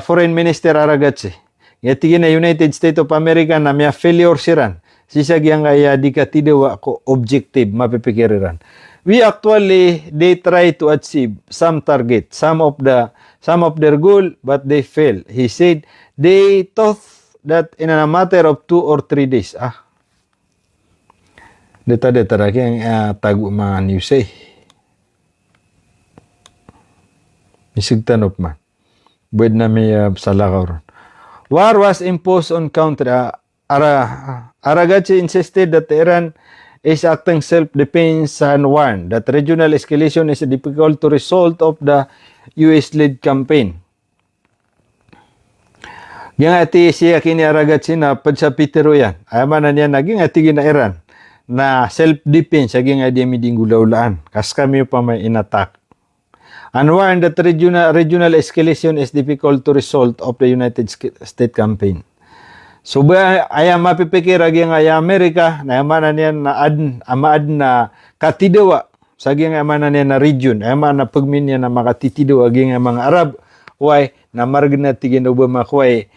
Foreign Minister Aragazzi. Yatigin na United States of America na may failure siran. Sisag yang kaya di ka tidawa ko objective mapipikiriran. They try to achieve some target, some of their goal, but they fail. He said they thought that in a matter of 2 or 3 days. Deta-deta lagi yang tagu mga news Misig tanop man. Buwed na may salakaw ron. War was imposed on country. Aragazzi insisted that Iran is acting self-defense and warned that regional escalation is difficult to result of the US-led campaign. Yang ati siya kini Aragazzi na padsapitero yan. Ayamanan yan naging ati gina Iran na self-defense aging adi miding gulaulaan. Kas kami pa may inattack. And warned that regional escalation is difficult to result of the United States campaign. So ba aya mapipikir aging aya Amerika na yamanan yan na amaad na katidawa sa aging yamanan yan na region. Ayaman na pagmin yan na makatitidawa aging mga Arab. Why? Na margna tigin Obama kway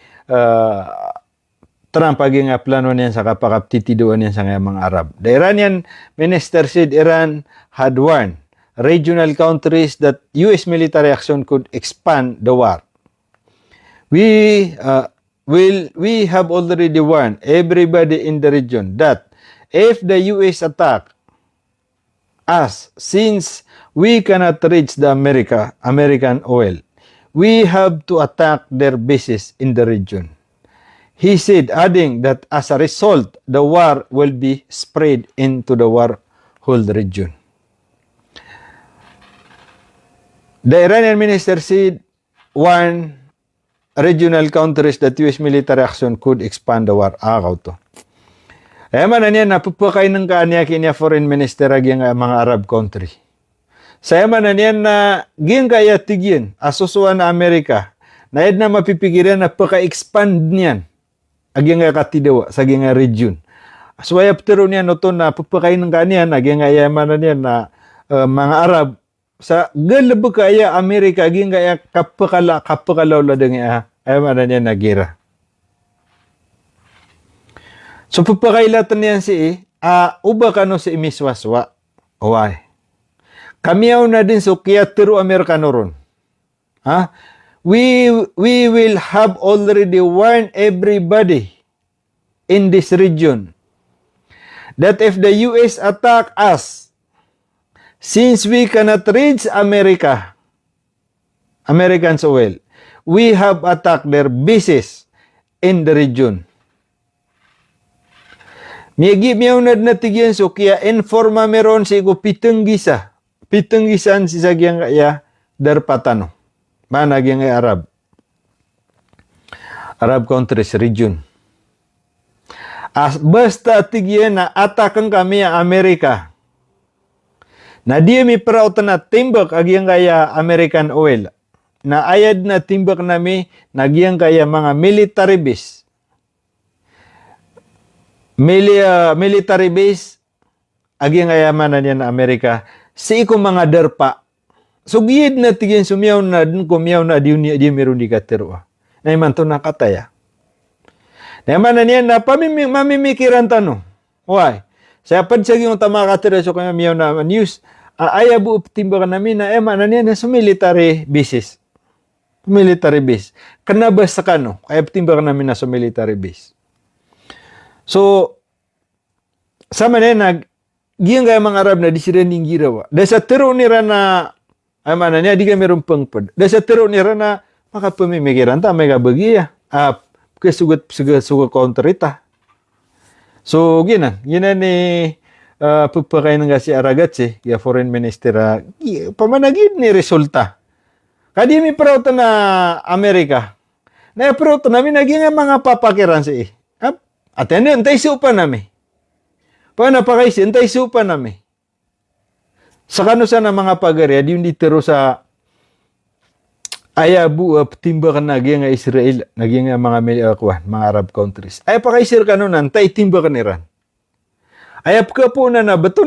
Trump aging plano niyan sa kapakaptitiduan niyan sa mga Arab. The Iranian minister said Iran had warned regional countries that US military action could expand the war. We have already warned everybody in the region that if the US attack us, since we cannot reach the American oil, we have to attack their bases in the region. He said, adding that as a result, the war will be spread into the whole region. The Iranian minister said, warned regional countries that US military action could expand the war. To. Man niya napupakay ng kanya kanya foreign minister agi nga mga Arab country. Saya man niya na ging kaya tigyan asusuan na Amerika. Na yun na mapipigiran na paka-expand niyan agi nga katidawa sa nga region. So ay aptero niya no to na pupakay ng kanya agi nga yaman niya na mga Arab sa galab kaya Amerika agi nga kapakalaw la nga ayaman niya nagira. So pupakailatan niyan si uba kano si imiswaswa. Why? Kamiyaw na din so kaya tiro Amerikano ron. We will have already warned everybody in this region that if the US attack us, since we cannot reach American soil, we have attacked their bases in the region. Miyagi miyawnad na tigyan so kaya informa meron si ko pitenggisan si sagyang kaya darpatano. Managing Arab countries region. Basta tigyan na atakan kami ang Amerika. Na di mi proud na timbak agyang kaya American oil. Na ayad na timbak nami nagyang kaya mga military base. Military base agyang kaya manan yan na Amerika. Si iko mga derpa. So giyid na tigyan sumiyaw na dun kumiyaw na di meron di katero. Na iman to nakataya. Na iman na niya na mamimikiran tanong. Why? Sa pad sa yung tama katero so kaya miyaw na news. Aya bu timbakan namin na iman na niya na sa military bases. Military base. Kanabas sa kano. Kaya timbakan namin na sa military base. So, sama na giyang kaya mga Arab na di sila ning girawa. Dahil sa tero nira na mana niya di ka meron pangpad. Dahil sa tero nira na makapamimikiran ta may kabagiya. Kasugat counter ita. So gina ni pagpakay ng si Aragat ya foreign minister pamanagid ni resulta. Kadi mi proud na Amerika. Na proud na mi naging mga papakiran si at ano, antay supa nami. Paano pa kayo, antay supa nami. Sa kanusa na mga pagarya, di hindi tero sa ayabu, timba ka naging Israel, naging mga Arab countries. Ay pa kayo sir kanunan, antay timba ka niran. Ayap ka po na bato,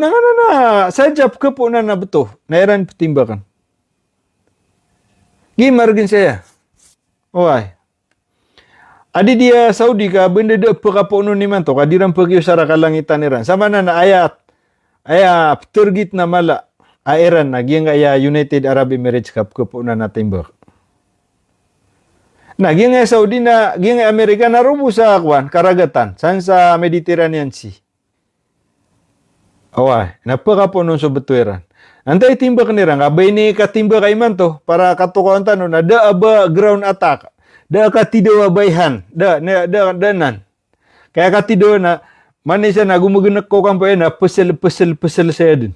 sajap ka po na bato, nairan timba kan. Gimargin saya. Oy. Adi dia Saudi ka benda de pakapono ni man to kadiran pagyo sara kalangitan niran sama na ayat turgit na mala Iran nagyang aya United Arab Emirates kap ko na natimbak nagyang Saudi na gyang Amerika na rubo sa kwan karagatan san sa Mediterranean Sea away napakapono so betueran antay timbak niran abay ni katimbak kay man to para katukuan tano na da aba ground attack da katido bayhan da nan kaya katido na manisa na gumugunak ko kampo na pesel saya din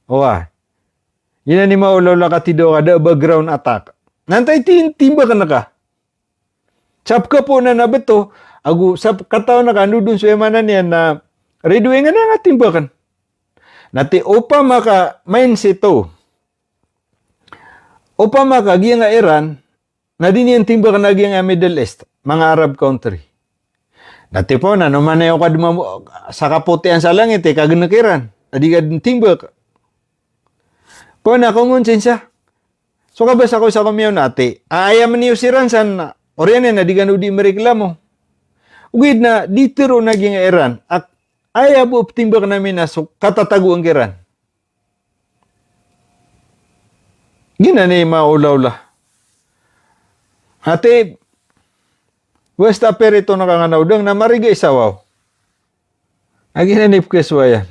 owa yun ni maulaw la katido ka da background attack nantay timba ka na ka sap ka po na nabeto agu sap kataw na ka nudun suemanan yan na redwe nga na nga timba kan nati upa maka mindset to upa maka giya nga Iran na din yung timba ka naging Middle East, mga Arab country. Dati po na, naman na yung sa kaputian sa langit, kaganakiran. Adi ka din timba ka. Po na, kumunsin siya. So kabas ako sa kumiyaw nati, ayam niyo si Ransan na, orianin na di ka nudi mereklamo. Ugid na, ditiro naging Iran, at ayaw po timba ka namin na so, katatago ang kiran. Gina ni maulaw-la. Ate, West Aperito na kanganaw dang na marigay sawaw. Aginanip keswayan.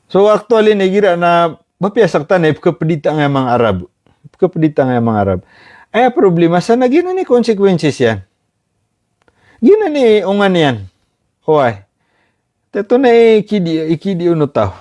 So actually nagira na mapiasak tanip kapedita nga mga Arab. Kapedita nga mga Arab. Ay problema sa nagina ni consequences yan. Gina ni ungan yan. Hoy. Teto na ikidi uno tao.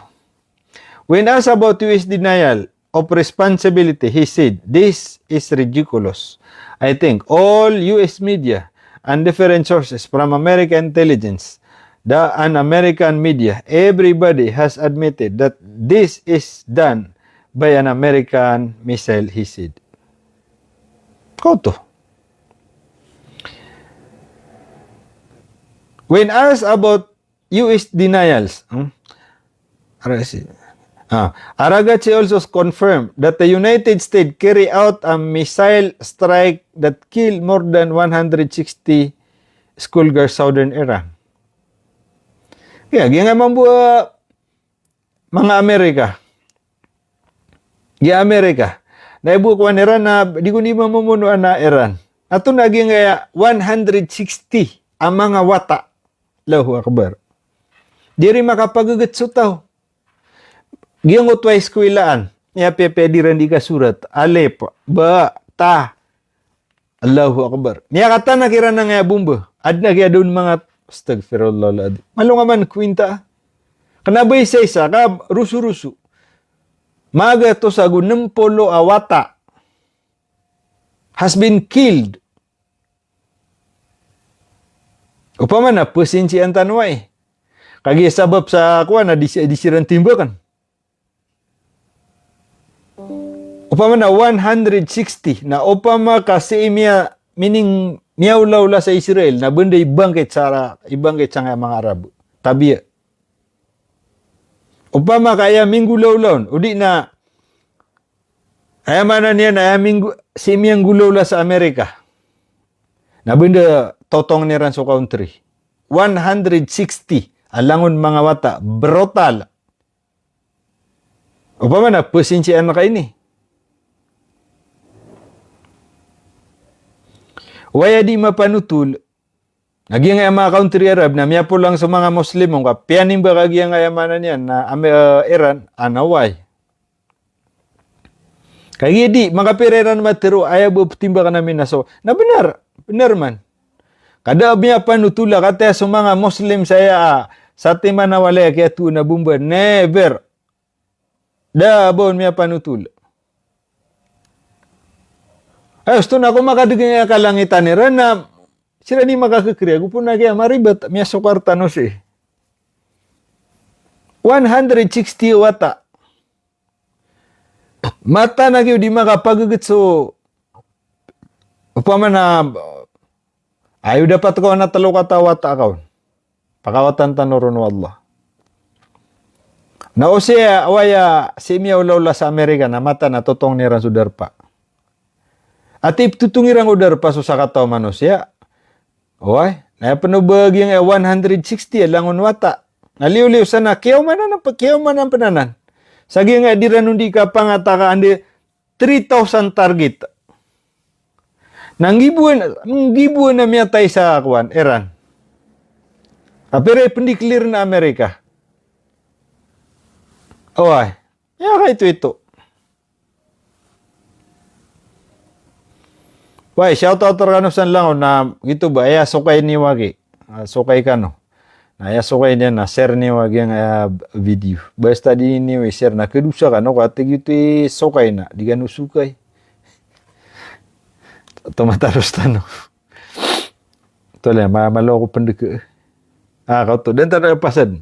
When asked about US denial, of responsibility, he said, "This is ridiculous. I think all U.S. media and different sources from American intelligence and American media, everybody has admitted that this is done by an American missile," he said. Koto. When asked about U.S. denials, Aragachi also confirmed that the United States carried out a missile strike that killed more than 160 schoolgirls southern Iran. Kaya, nga mambuha mga Amerika. Gi Amerika. Naibukuan Iran na di ko ni mamumunuan na Iran. Ato naging 160 ang mga wata. Allahu Akbar. Di rin makapagagat sutaw. Giyang utway eskwilaan. Niya pwede rin di ka surat. Alep. Ba. Ta. Allahu Akbar. Niya kata nakira na nga bumba. Ad na kaya doon mga astagfirullah. Malo nga man kwinta. Kanabay sa isa ka rusu-rusu. Maga to sa 60 awata has been killed. Upama na pesinci ang tanway. Kagi sabab sa kuan na disiran timbakan. Upama na 160 na upama kasi imya meaning niyaw-lawla sa Israel na benda ibangkit sa mga Arab. Tabiya. Upama kaya minggu lawlawn, udi na ayamanan niya na minggu si imyang gulawla sa Amerika. Na benda totong niran sa country. 160 alangon mga wata. Brutal. Upama na pesinsian na kaini. Waya di mapanutul. Naging nga mga country Arab na miyapo lang sa mga Muslim ka pianing ba kagi ang ayamanan niyan na Iran anaway. Kaya di makapireran matiro ayaw timba ka namin na so. Na benar man. Kada miya panutula kata sa mga Muslim saya sa timana wala kaya tu na bumba never. Da bon miya panutula. Ay, gusto na ako makadugin nga kalangitan ni Ran na sila ni makakakriya. Gupo na kaya maribat. Miya sukarta no si. 160 wata. Mata na kayo di makapagagat so upama na ayaw dapat ko na talo katawata akaw. Pakawatan tanoron wa Allah. Na o siya awaya si miya ulawla sa Amerika na mata na totong niran sudarpa. At tutungirang udar pa sa kataw manusia. Oy, na panubag yung 160 langon wata. Naliw-liw sana kiyaw man ang pananan. Sagi nga di ranundi ka pangataka andi 3,000 target. Nanggibuan na miya tayo sa akwan, Iran. Pero pendiklir na Amerika. Oy, ya ka ito. Why, shoutout to kano san lang na gito ba, ay sukay ni wagi. Sukay kano. Ay sukay niya na share ni wagi ang video. Basta di ni share na kedusa kano kate gito sukay na, di kanu sukay. Tomataros tano. Tole maloko pendeke. Kau to dan tada pasan.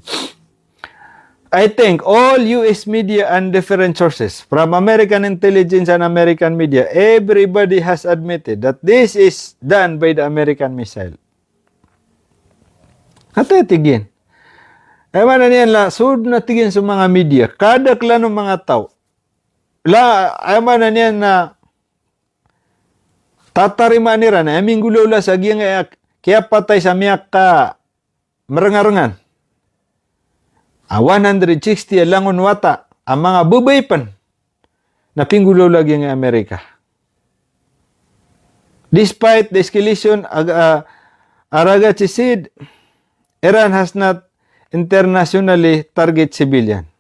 I think all U.S. media and different sources from American intelligence and American media, everybody has admitted that this is done by the American missile. Ate tigin. Ewan na niyan la, sud na tigin sa mga media, kada klano mga tao. La, ewan na niyan na tatarima nira na, aming gulula sa giyang kaya patay sa miyak ka merengarengan. 160 langon wata ang mga bubaypan na pinggulo lagi ng Amerika. Despite the escalation, Aragachi said, Iran has not internationally target civilian.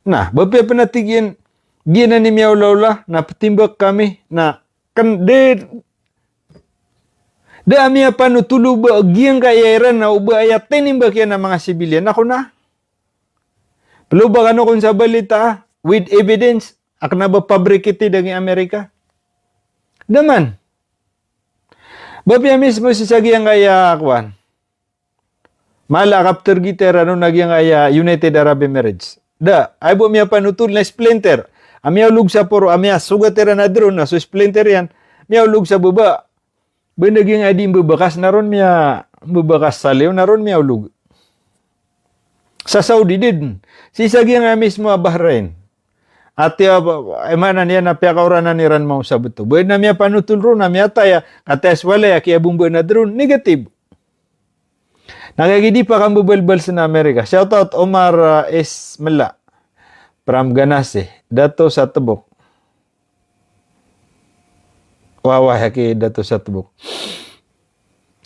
Nah, bapi panatigin gina ni miyaw-lawla na patimbak kami na kan de amia panutulu ba giyang kaya Iran na uba ayat tinimbak yan ng mga civilian. Ako na. Pero ba kung sa balita, with evidence, Akna ba pabrikiti dagi Amerika? Daman. Bapya mismo si sagyang kaya kwan. Mala after giter ano nagyang kaya United Arab Emirates. Da, ay bo miya panutul na splinter. Amya ulog sa poro, amya sugatera na drone na so splinter yan. Miya ulog sa baba. Benaging adi bebekas naron miya bebekas saliw naron miya ulog. Sa Saudi din. Si sagyang mismo Bahrain. At mana niya na piyakauranan ni Ran mau sabot to. Buwan na miya panutul ro na miya taya kates wala ya kaya bumba na drone negative. Nagagidi pa kang bubalbal sa Amerika. Shout out Omar S. Mala from Ganase. Dato sa Tubok. Wawa haki dato sa Tubok.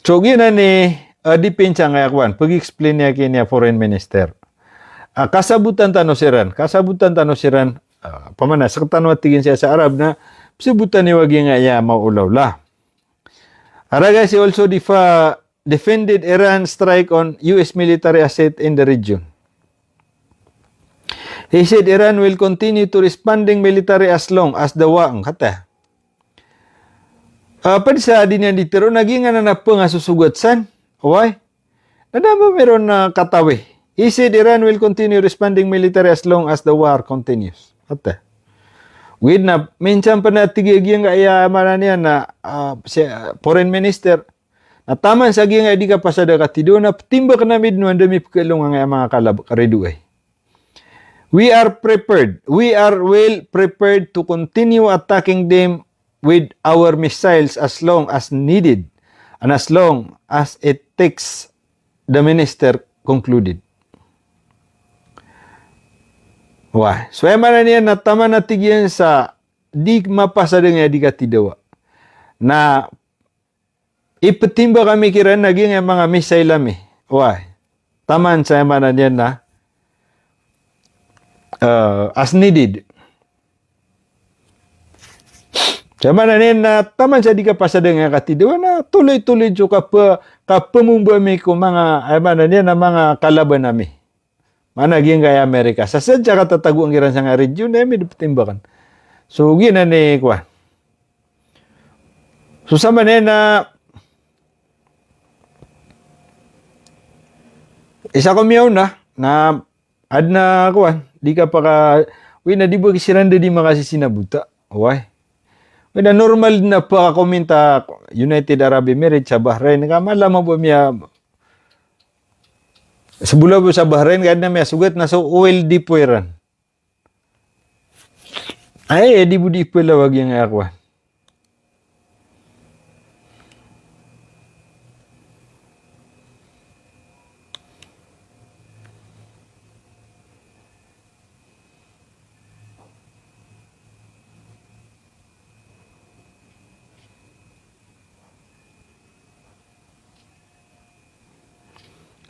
So gina ni dipinsa nga yakwan. Pag-explain niya kini foreign minister. Kasabutan tano siran. Pamana sa tanong tigin siya sa Arab na sabutan ni wagi nga ya maulaw la. Araga si also defended Iran strike on US military asset in the region. He said Iran will continue to responding military as long as the war ang kata. Padsa din yan ditiro naging na nga susugat san. Why? Nadama meron na katawi. He said Iran will continue responding military as long as the war continues. Ate. With na minsan pa na tigigyan kaya mana niya na foreign minister na taman sa giyang di ka pasada katido na timba ka na midnuan dami pagkalong nga mga kariduay. We are prepared. We are well prepared to continue attacking them with our missiles as long as needed and as long as it takes, the minister concluded. Wah, so mana niya na tama na tigyan sa di mapasada nga di katidawa. Na ipatimba kami kiran naging mga missile lami. Wah, taman sa mana niya na as needed. Sa mana niya na taman sa di ka pasada nga katidawa na tuloy-tuloy jo ka pamumba ko mga mana niya na mga kalaban nami. Managing kaya Amerika. Sa sadya katatago ang iran sa nga region na may timbakan. So, gina ni kwa. So, sa manin na isa ko miyaw na ad na kwa. Di ka pa ka na di ba kisiranda di makasisinabuta. Why? Na normal na pa komenta United Arab Emirates sa Bahrain. Kamala mo ba miya sebula po sa Bahrain, kahit na may sugat na so oil dipueran. Ay, di po dipuela wag yung akwa.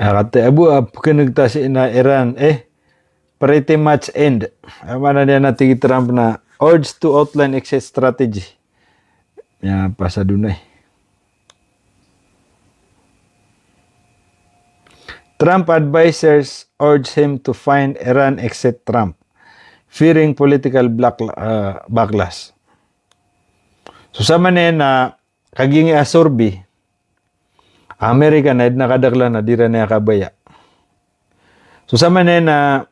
Kata abu kenegtasi na Iran pretty much end. Mana dia nanti Trump na urge to outline exit strategy. Ya pasadunay. Trump advisors urge him to find Iran exit Trump, fearing political backlash. So sa manen na kagingi asorbi Amerika na nakadakla na dira na kabaya. So sa manen na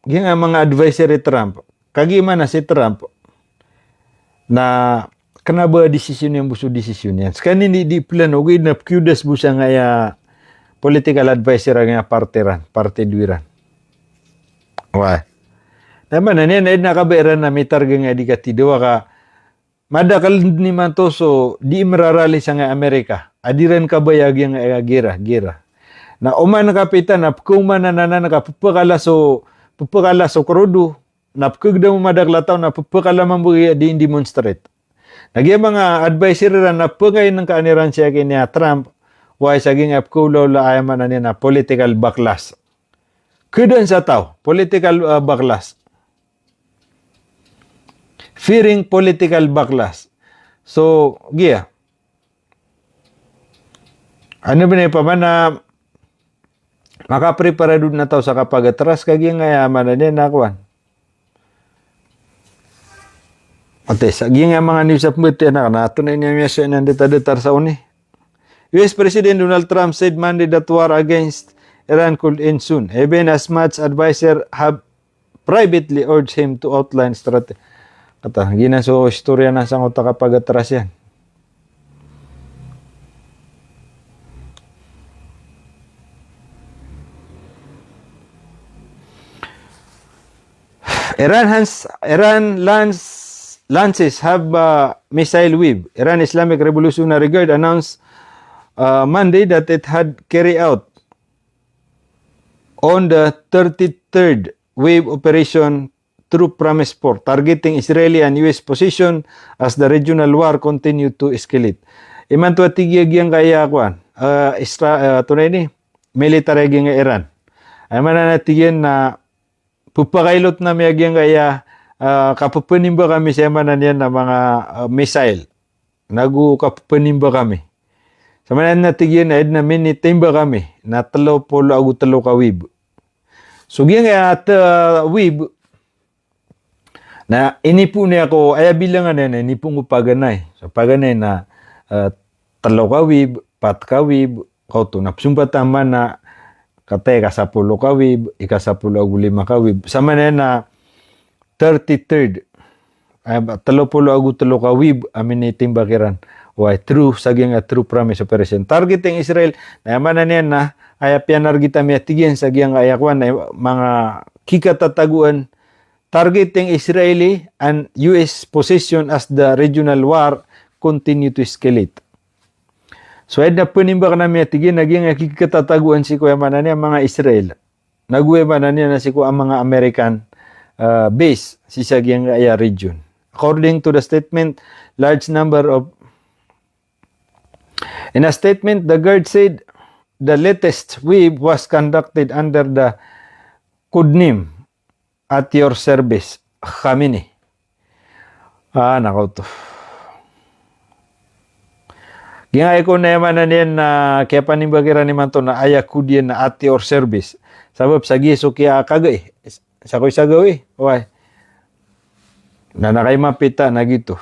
mga advisory Trump, kagi man na si Trump na kanaba desisyon yung buso desisyon yan. Skani di plan ugid na kudas busa nga ya political advisor nga parte duiran. Wah. Naman na niya nakabayaran na may targa nga di katidawa ka madakal ni Mantoso di mararali sa nga Amerika. Adiran kabayag yung gira. Na uman kapitan na kuman na nakapupakala so krudo na pukugda mo madaglataw na pupakala mambuya di demonstrate. Nagya mga advisory ran na pugay ng kaaniran siya kanya Trump why saging apkulo la ayaman na niya na political backlash. Kudan sa tao, political backlash. Fearing political backlash. So, giya. Ano ba pa man na makaprepara doon na tao sa kapag atras kagi nga yaman na niya nakuan. Ate, sa nga mga news update na nato na niya siya ng deta-detar sa uni. US President Donald Trump said Monday that war against Iran could end soon. Even as much advisor have privately urged him to outline strategy. Kata, gina so istorya na sang uta kapag atras yan. Iran lances have missile weave. Iran Islamic Revolutionary Guard announced Monday that it had carried out on the 33rd wave operation True Promise 4, targeting Israeli and US position as the regional war continued to escalate. Iman to atigyag kaya kuan. Tunay ni military nga Iran. Ay mananatigyan na pupakailot na miyagyan kaya kapupunimba kami sa manan yan na mga missile. Kapupunimba kami. Sa manan natigyan na edna minitimba kami na 30 ka wib. So gyan at wib na inipo niya ako, ay bilangan na inipo ko paganay. So paganay na 3 ka wib, 4 ka wib, kauto napsumpataman na katay kasapulo ka wib, ikasapulo agulima ka wib. Sa manan na 33rd, 30 ka wib, amin iting bakiran. Why true saging a true promise operation. Targeting Israel, na manan yan na, ay pianar kita miyatigyan saging ayakwan na mga kikatataguan targeting Israeli and US position as the regional war continue to escalate. So, na punimba ka na miyatigyan, naging kikatataguan si kuya manan niya mga Israel. Nagwe manan niya na si kuya mga American base si saging region. According to the statement, in a statement, the guard said the latest wave was conducted under the codename at your service, Khamenei. Nako to. Gingay ko na yaman na niyan na kaya panimbagira ni man to na ayakudyan na at your service. Sabab sa giso kaya kagay. Sa ko'y sagaw Why? Na nakay mapita na gito.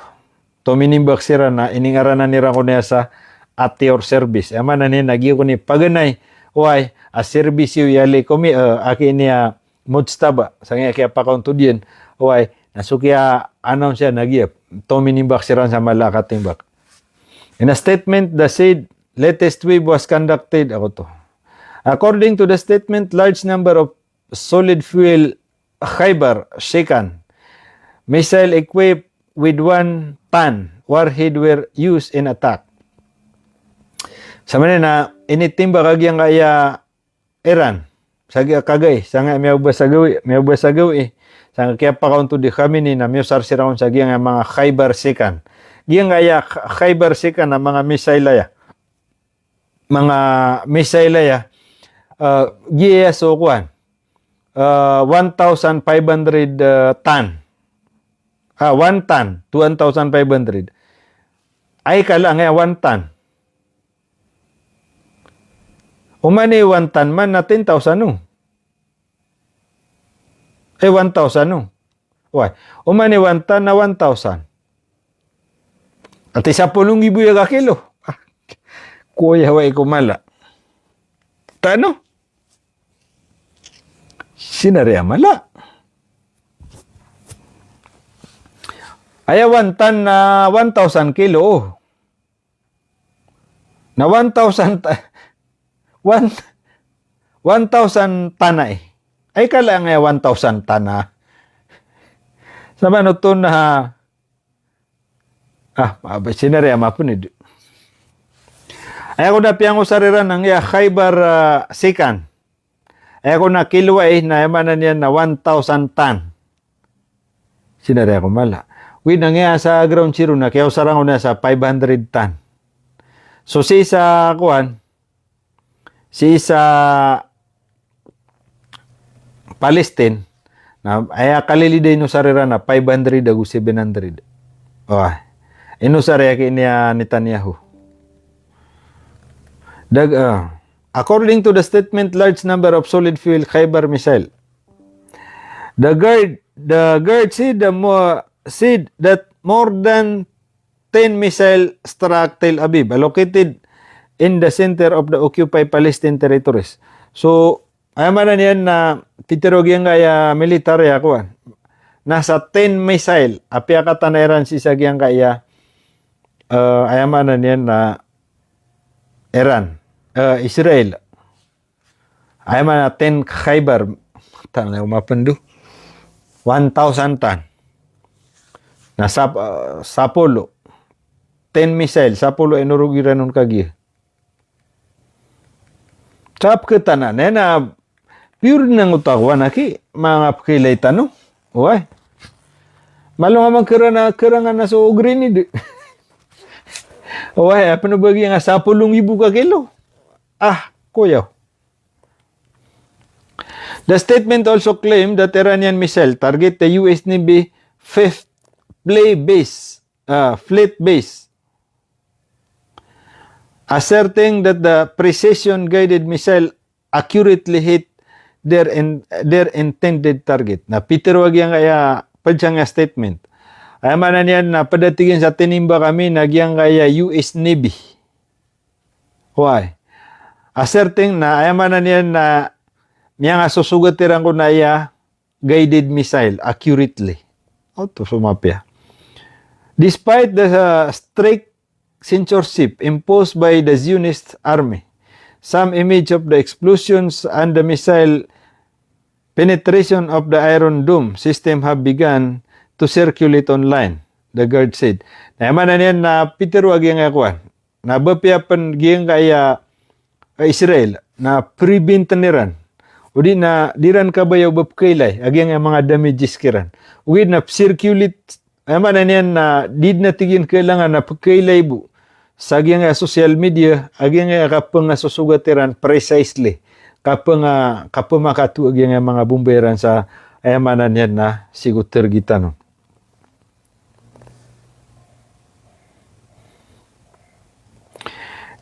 Tominimbak sira na iningaranan nira ko niya sa at your service. Yaman na niya nagiyo ko ni paganay. Why? A service yu yali komi aki niya mudstaba. Sa nga kaya pakaunto diyan. Why? Nasukya announce siya nagiyo. Tominimbak sira sa malakatimbak. In a statement, the said latest wave was conducted. According to the statement, large number of solid fuel Khaybar Shekan missile equipped with 1 ton warhead were used in attack. Sa manin na initimba kagyang kaya Iran sa kagay sa nga may sagawi sa kaya pa kaunto di Khamenei na may sarsiraon sa gyang mga Khaybar Shekan. Giyang kaya Khaybar Shekan na mga missile ya giya so kuan 1,500 ton. 1 ton to 1,500. Ay kala nga 1 ton. Umani 1 ton man na 10,000 no. 1,000 no. Why? Umani 1 ton na 1,000. At isa pulong ibu ya ka kilo. Kuya way kumala. Tano? Sinarya mala. Aya 1 ton na 1,000 kilo. Na 1,000 tanay. Ay kala nga 1,000 tana. Sama no to na sinarya mapunid. Ay ako na piyang usariran ng Khaybar Shekan. Ay ako na kilo na yamanan yan na 1,000 ton. Sinarya ko mala. With na nga sa ground zero na kaya usarang ko na sa 500 ton. So si sa Palestine na ay kaliliday no sarira na 500 agu 700. Inusarya kiniya Netanyahu. According to the statement, large number of solid fuel Khaybar missile. The guard said that more than 10 missile struck Tel Aviv, located in the center of the occupied Palestine territories. So, ayamanan yan na titirogyan kaya military ako. Nasa 10 missile, apya katanairan si sagyang kaya ayamanan yan na Iran, Israel. Ayamanan na 10 Khaybar, tanay umapandu, 1,000 ton. Nasa Sapolo, 10 missile, Sapolo inurugiran nun kagi. Sap ke tanan, na pure nang utakwa na ki, mga pakilay tanong. Uy, malo nga magkarangan na sa ugri ni. Uy, apa na bagi nga 10,000 ka kilo? Kuyaw. The statement also claimed that Iranian missile target the US Navy fifth fleet base, asserting that the precision-guided missile accurately hit their intended target. Na Peter wag yang kaya padyang nga statement. Ay manan yan na padatigin sa tinimba kami nagyang kaya US Navy. Why? Asserting na ay manan yan na niya nga susugatiran ko na iya guided missile accurately. To sumapya. Despite the strict censorship imposed by the Zionist army, some image of the explosions and the missile penetration of the Iron Dome system have begun to circulate online, the guard said. Naman na niyan na Peter wag yung akuan. Nabapiapan giyang kaya Israel na preventaniran. Udi na diran kabayaw bapkailay, agyang mga damages kiran. Udi na circulate, naman na niyan na did na tigin kailangan na pagkailay bu. Sa agyang social media, agyang kapang susugatiran precisely. Kapang makatu agyang mga bumberan sa ayamanan yan na siguter kita no.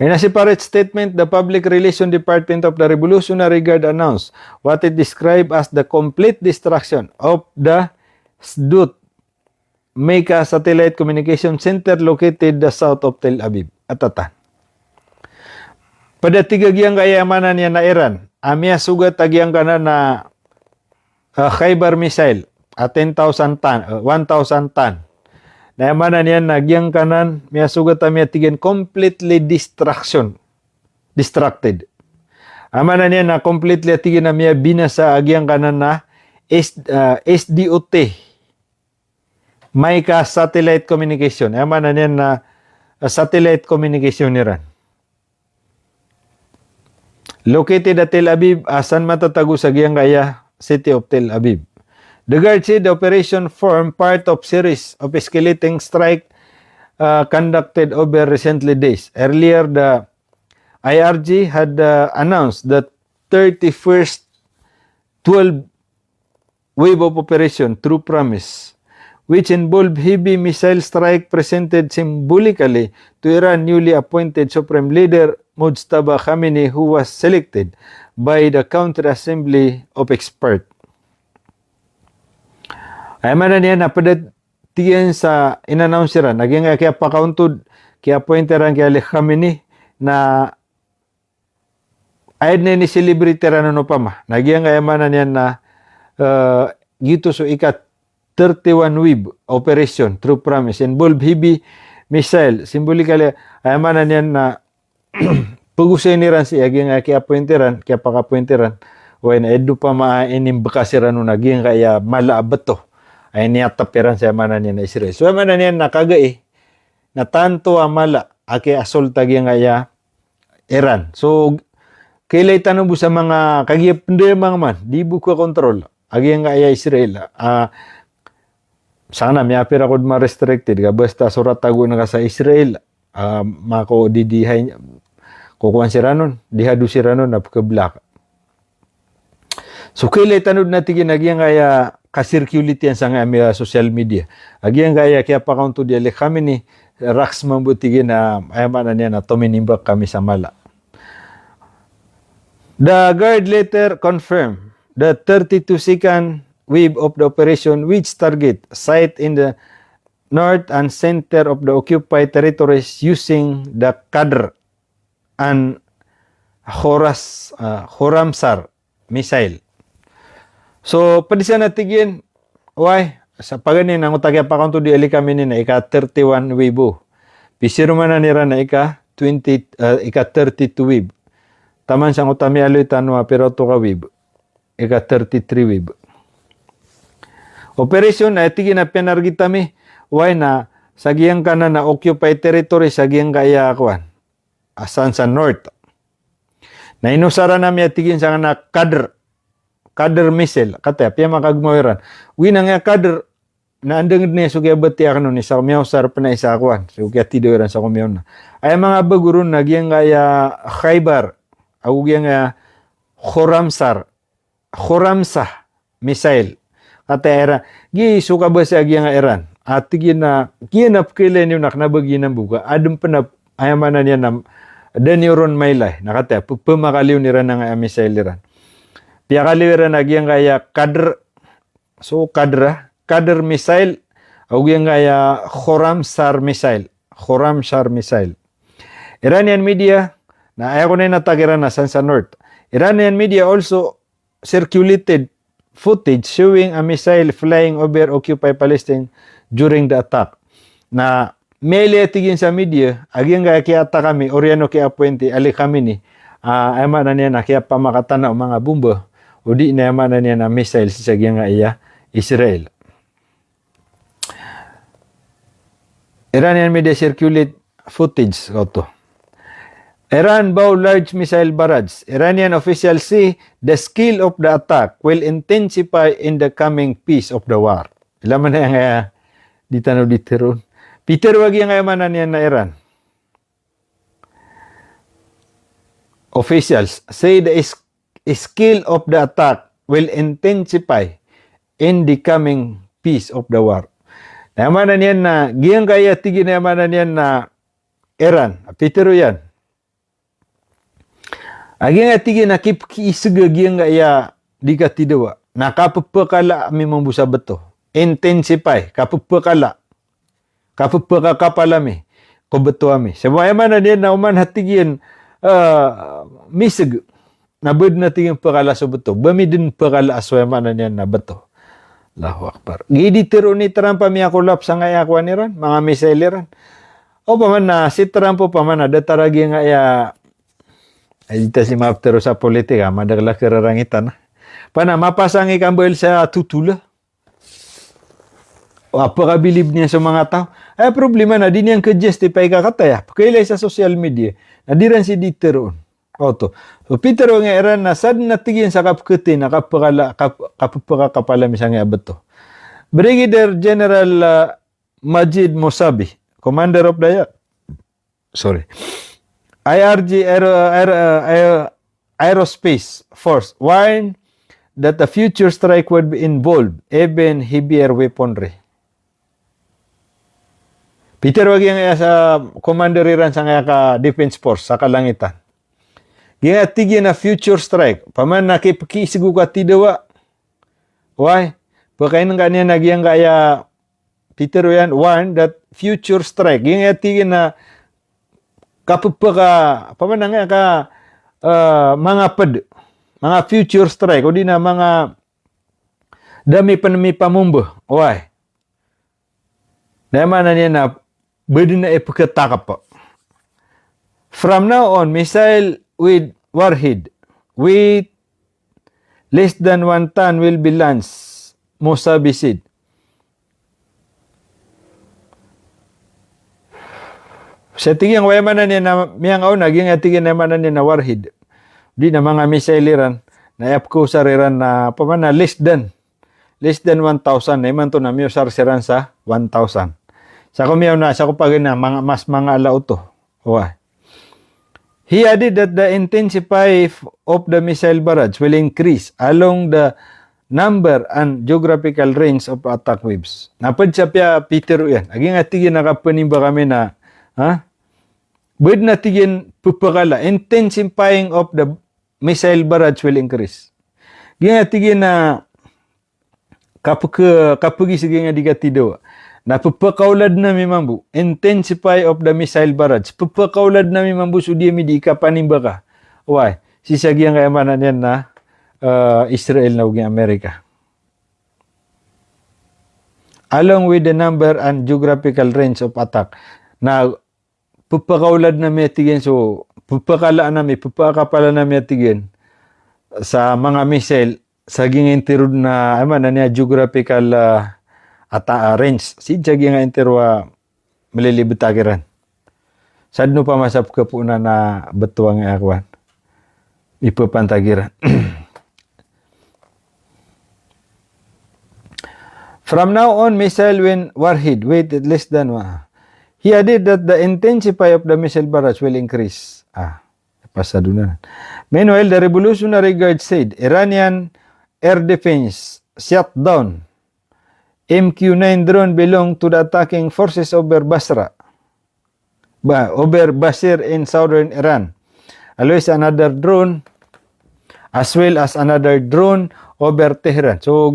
In a separate statement, the Public Relations Department of the Revolutionary Guard announced what it described as the complete destruction of the Sdut Mecca Satellite Communication Center located the south of Tel Aviv. Atatan. Pada tigagyang kayamanan niya na Iran, amya sugat agyang kana na Khaybar missile at 10,000 ton, 1,000 ton. Nayamanan yan nagyang kanan, may sugat amya tigan completely distracted. Amanan yan na completely tigan amya binasa agyang kanan na SDOT, Micah Satellite Communication. Amanan yan na satellite communication niran. Located at Tel Aviv, asan matatago sa agyang kaya city of Tel Aviv. The guard said the operation formed part of series of escalating strike conducted over recently days. Earlier, the IRG had announced the 31st 12 wave of operation True Promise, which involved heavy missile strike presented symbolically to Iran newly appointed Supreme Leader Mujtaba Khamenei, who was selected by the Counter Assembly of Experts. Ay man niya napadat tiyan sa in-announceran naging kaya pa-countod kaya appointeran kaya Khamenei na ayad na ni celebrity ran no pa ma naging kaya man niya na gito so ikat 31 wave operation True Promise involve heavy missile symbolically ay man niya na pagusay ni ran si aging kaya appointeran kaya pa-appointeran when edu pa mainim bakasiran no naging kaya malaabat to ay niyatapiran sa manan niya na Israel. So manan niya nakagay na tanto amala ake asolta gyang kaya Iran. So kailay tanong bu sa mga kagiyap mga man di buka kontrol agyang kaya Israel. Sana may apira kod ma-restricted ka basta surat tago na ka sa Israel mako didihay kukuan sira nun dihadu sira nun napaka-black. So kailay tanod natin ginagyan kaya ka-circulate yan sa nga social media. Agyang kaya pa kaunto di Khamenei raks mambutigin na ayamanan niya na tuminimbak kami sa mala. The guard later confirmed the 32-second wave of the operation which target site in the north and center of the occupied territories using the Qadr and Khorramshahr missile. So, pwede siya natigin, sa paganin, ang utagya pa kung to di ali kami ni na ika-31 wibo. Pisiro man na nira na ika-32 wib. Taman siyang utami aloy tanwa, pero to ka wib. Ika-33 wib. Operasyon na itigin na pinargitami, na sagiyang ka na occupied territory, sagiyang kaya akuan. Asan sa north. Na inusara namin itigin sa na Qadr missile. Kata, piya makagmawiran. Winang nga Qadr, na andang niya sugya bati ako ni sa kumiyaw sar pa na isa akuan. Sugya tidoran sa kumiyaw na. Ay mga bagurun nagyang kaya Khaybar. Agugyang Khorramshahr missile. Kata era, suka ba sa agyang Iran? At gina kailan yung naknabagi ng buka. Adong pa na ayamanan niya na deneuron mailay. Nakata, pumakaliw nira ng missile Iran. Piyakaliw Iran agyang kaya Qadr. So Qadr missile, agyang kaya Khorramshahr missile. Iranian media, na ayaw ko na natagiran na sa north. Iranian media also circulated footage showing a missile flying over occupied Palestine during the attack. Na may tigin sa media, agyang kaya kiyata kami, Oriano kaya puwente, ali kami ni, ayaman na niya na kaya pamakatana o mga bomba, o di na ayaman na niya na missile sa agyang iya Israel. Iranian media circulate footage to. Iran bow large missile barrage. Iranian officials say the skill of the attack will intensify in the coming phase of the war. Ilaman na yung ditano diteron. Peter, wag yung ayamanan yan na Iran. Officials say the skill of the attack will intensify in the coming phase of the war. Nayamanan yan na, giyang kaya tigin nayamanan yan na Iran. Peter, yan. Aging atigin na kipkisiga giyang kaya di ka tidawa. Nakapapakala kami mambusa beto. Intensify. Kapapakala. Kapapakakapalami. Kubeto kami. Sabaya man na din na uman hatigin misig. Nabud na tigin pakala sa beto. Bami din pakala aswaya man na din na beto. Allahu Akbar. Gidi tiro ni Trump mi akulap sa ngaya ko ni ran. Mga missile ran. O paman na si Trump po paman na dataragi nga ya ay dito si maptero sa politika, madagla kararangitan. Pana, mapasang ikambel sa tutula. O apakabilib niya sa mga tao. Ay, problema na, di niyang ka-justify kakataya. Pagkailay sa social media, nadiran si Diteron. Oto. So, Peter nga eran na sad natigin sa kapkuti na kapapakapala misang abato. Brigadier General Majid Mosabi, Commander of the IRG Aerospace Force warned that a future strike would be involved even heavier weaponry. Peter, wag yung sa commander Iran sa ka defense force sa kalangitan. Ginatigi na future strike. Paman nakipakisigu ka tidawa. Why? Pagkain ng ganyan nagyang kaya Peter yan warned that future strike. Ginatigi na kapupaka paman nga ka mga future strike o di na mga dami pamumbo. Why? Naman na niya na pwede na ipagkatakap po. From now on, missile with warhead with less than 1 ton will be launched, Mosabi said. Sa tingin, wala man na niya na miyang au, naging atigin naman na niya na warhead. Di na mga missile Iran, na yapko sa Iran na pamana less than 1,000. Naman to na miyo sa Iran sa 1,000. Sa kumiyaw na, sa kupagin na, mga alao to. Why? He added that the intensity of the missile barrage will increase along the number and geographical range of attack waves. Napad siya pia Peter yan. Aging atigin nakapanimba kami na, Bud natigin pupakala, intensifying of the missile barrage will increase. Aging atigin na kapag sige nga di ka tidawa. Napapakaulad na mi mambu. Intensify of the missile barrage. Papakaulad na mi mambu so di mi di kapanimba ka. Why? Sisagyang kayamanan yan na Israel na uging Amerika. Along with the number and geographical range of attack. Na papakaulad na mi atigin so papakalaan na mi, papakapala na mi atigin sa mga missile sa gingintirod na niya geographical range. Si jagi nga interwa malilibutakiran. Sadno pa masap ka po na batuang akwan. Ipapantagiran. From now on, missile when warhead weight at less than he added that the intensity of the missile barrage will increase. Pasado na. Meanwhile, the Revolutionary Guard said Iranian air defense shot down MQ-9 drone belong to the attacking forces over Basra, over Basir in southern Iran. Always another drone, as well as another drone over Tehran. So,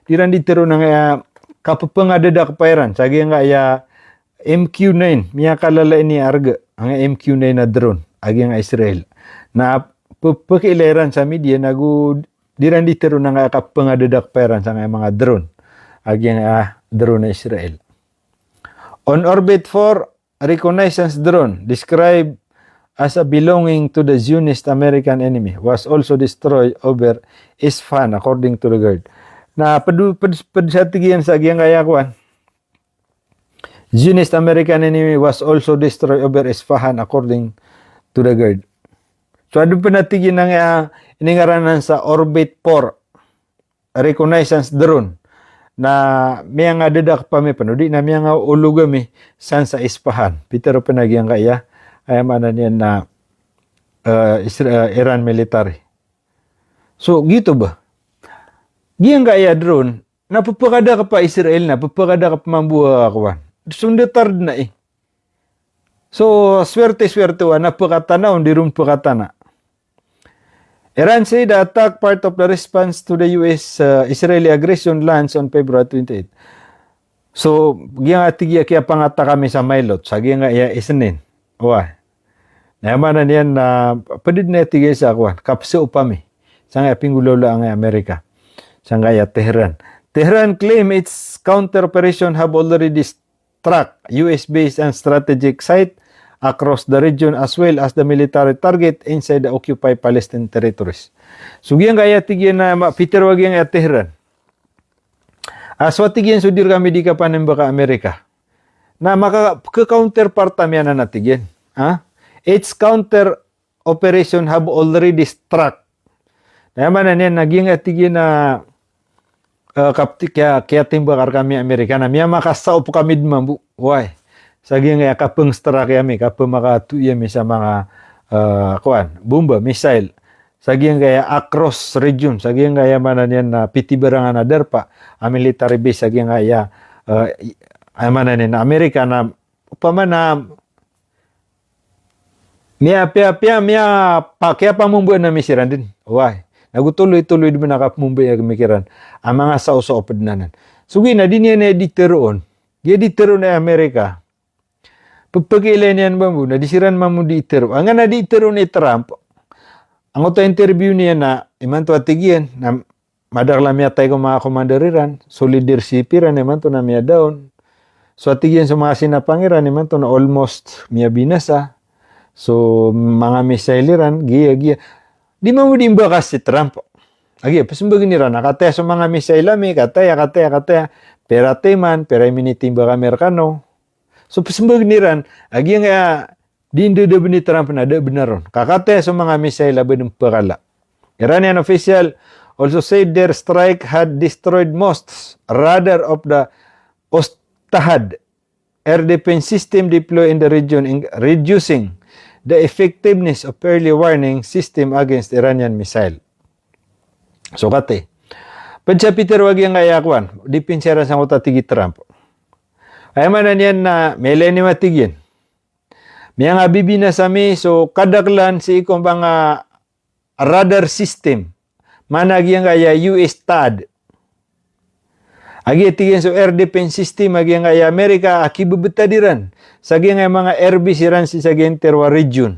diran ditiro na nga kapapangada ka pairan. Sagi nga MQ-9, miya kalala ni arga, ang MQ-9 na drone, agi nga Israel. Na pakilairan sa media, diran ditiro na nga kapapangada ka pairan sa mga drone. Agi nga drone na Israel. On orbit 4, reconnaissance drone, described as a belonging to the Zionist American enemy, was also destroyed over Isfahan, according to the Guard. Na padusatigian sa agyang kayakuan, Zionist American enemy was also destroyed over Isfahan, according to the Guard. So, ano pa natigin ng iningaranan sa Orbit 4, reconnaissance drone, na miya nga dadak pa mi panudi, na miya nga ulugami san sa Isfahan. Pitero pa nagyang kaya, ay manan yan na Iran military. So, gito ba? Giyang kaya drone, napapakada ka pa Israel na, papakada ka pa mambuha kawan. Sundatard na eh. So, swerte-swerte wa, napakatanaw, di rin pakatana. Iran said the attack part of the response to the US Israeli aggression lands on February 28. So, giyang atigya kaya pangata kami sa Mailot, sa giyang kaya isinin. Wah. Nayamanan yan na padid na atigya sa kawan, kapso upami. Sa nga pingulola ang Amerika. Sa nga Tehran. Tehran claim its counter-operation have already struck US-based and strategic site across the region as well as the military target inside the occupied Palestinian territories. So, giyang kaya tigyan na Peter wag yung Tehran. Aswa tigyan sudir kami di ka panimba ka Amerika. Na maka-counterpart tamyan na natigyan. Its counter-operation have already struck. Naman na niyan, naging atigyan na kaya timbakar kami Amerika na miya makasao po kami dumambu. Why? Sagi nga kapangstara kami, kapamakaatuya mi sa mga bomba, missile. Sagi nga across region, sagi nga manan yan na pitibarangan na derpa, a military base, sagi nga manan yan na Amerika na upamana miya kaya pamumbuan na misiran din. Why? Nagutuloy-tuloy din nakapumbuan na mikiran ang mga sao-saopad nanan. So gina, din yan editeroon. Editeroon na Amerika. Pagpagkailan yan ba mo, nadisiran mo di itero. Ang nga na di itero ni Trump, ang ito interview niya na, iman to atigyan, na madakla miya tayo mga komandariran, so leadership ran, iman to na miya down. So atigyan sa mga sinapangiran, iman to na almost miya binasa. So mga misaileran, giya. Di mo din bakas si Trump. Agi, pasimbagin nila, nakataya sa mga misailami, kataya. Pera teman, pera iminitimba ka Amerikano. So, pasimbag niran, agi nga, di ni Trump na, da benaron. Kakate sa mga missile laban ng pakala. Iranian official also said their strike had destroyed most radar of the Ostahad air defense system deployed in the region, reducing the effectiveness of early warning system against Iranian missile. So, kate. Padsa Peter, wag yung ayakwan, dipinsera sa kuta tigi Trump. Ay manan yan na mele ni matigyan. May nga bibina sa mi, so kadaklan si ikong mga radar system. Manag yung kaya US TAD. Agi tigyan so air defense system agi nga Amerika akibubetadiran. Sagi nga mga airbiziran si sa genterwa region.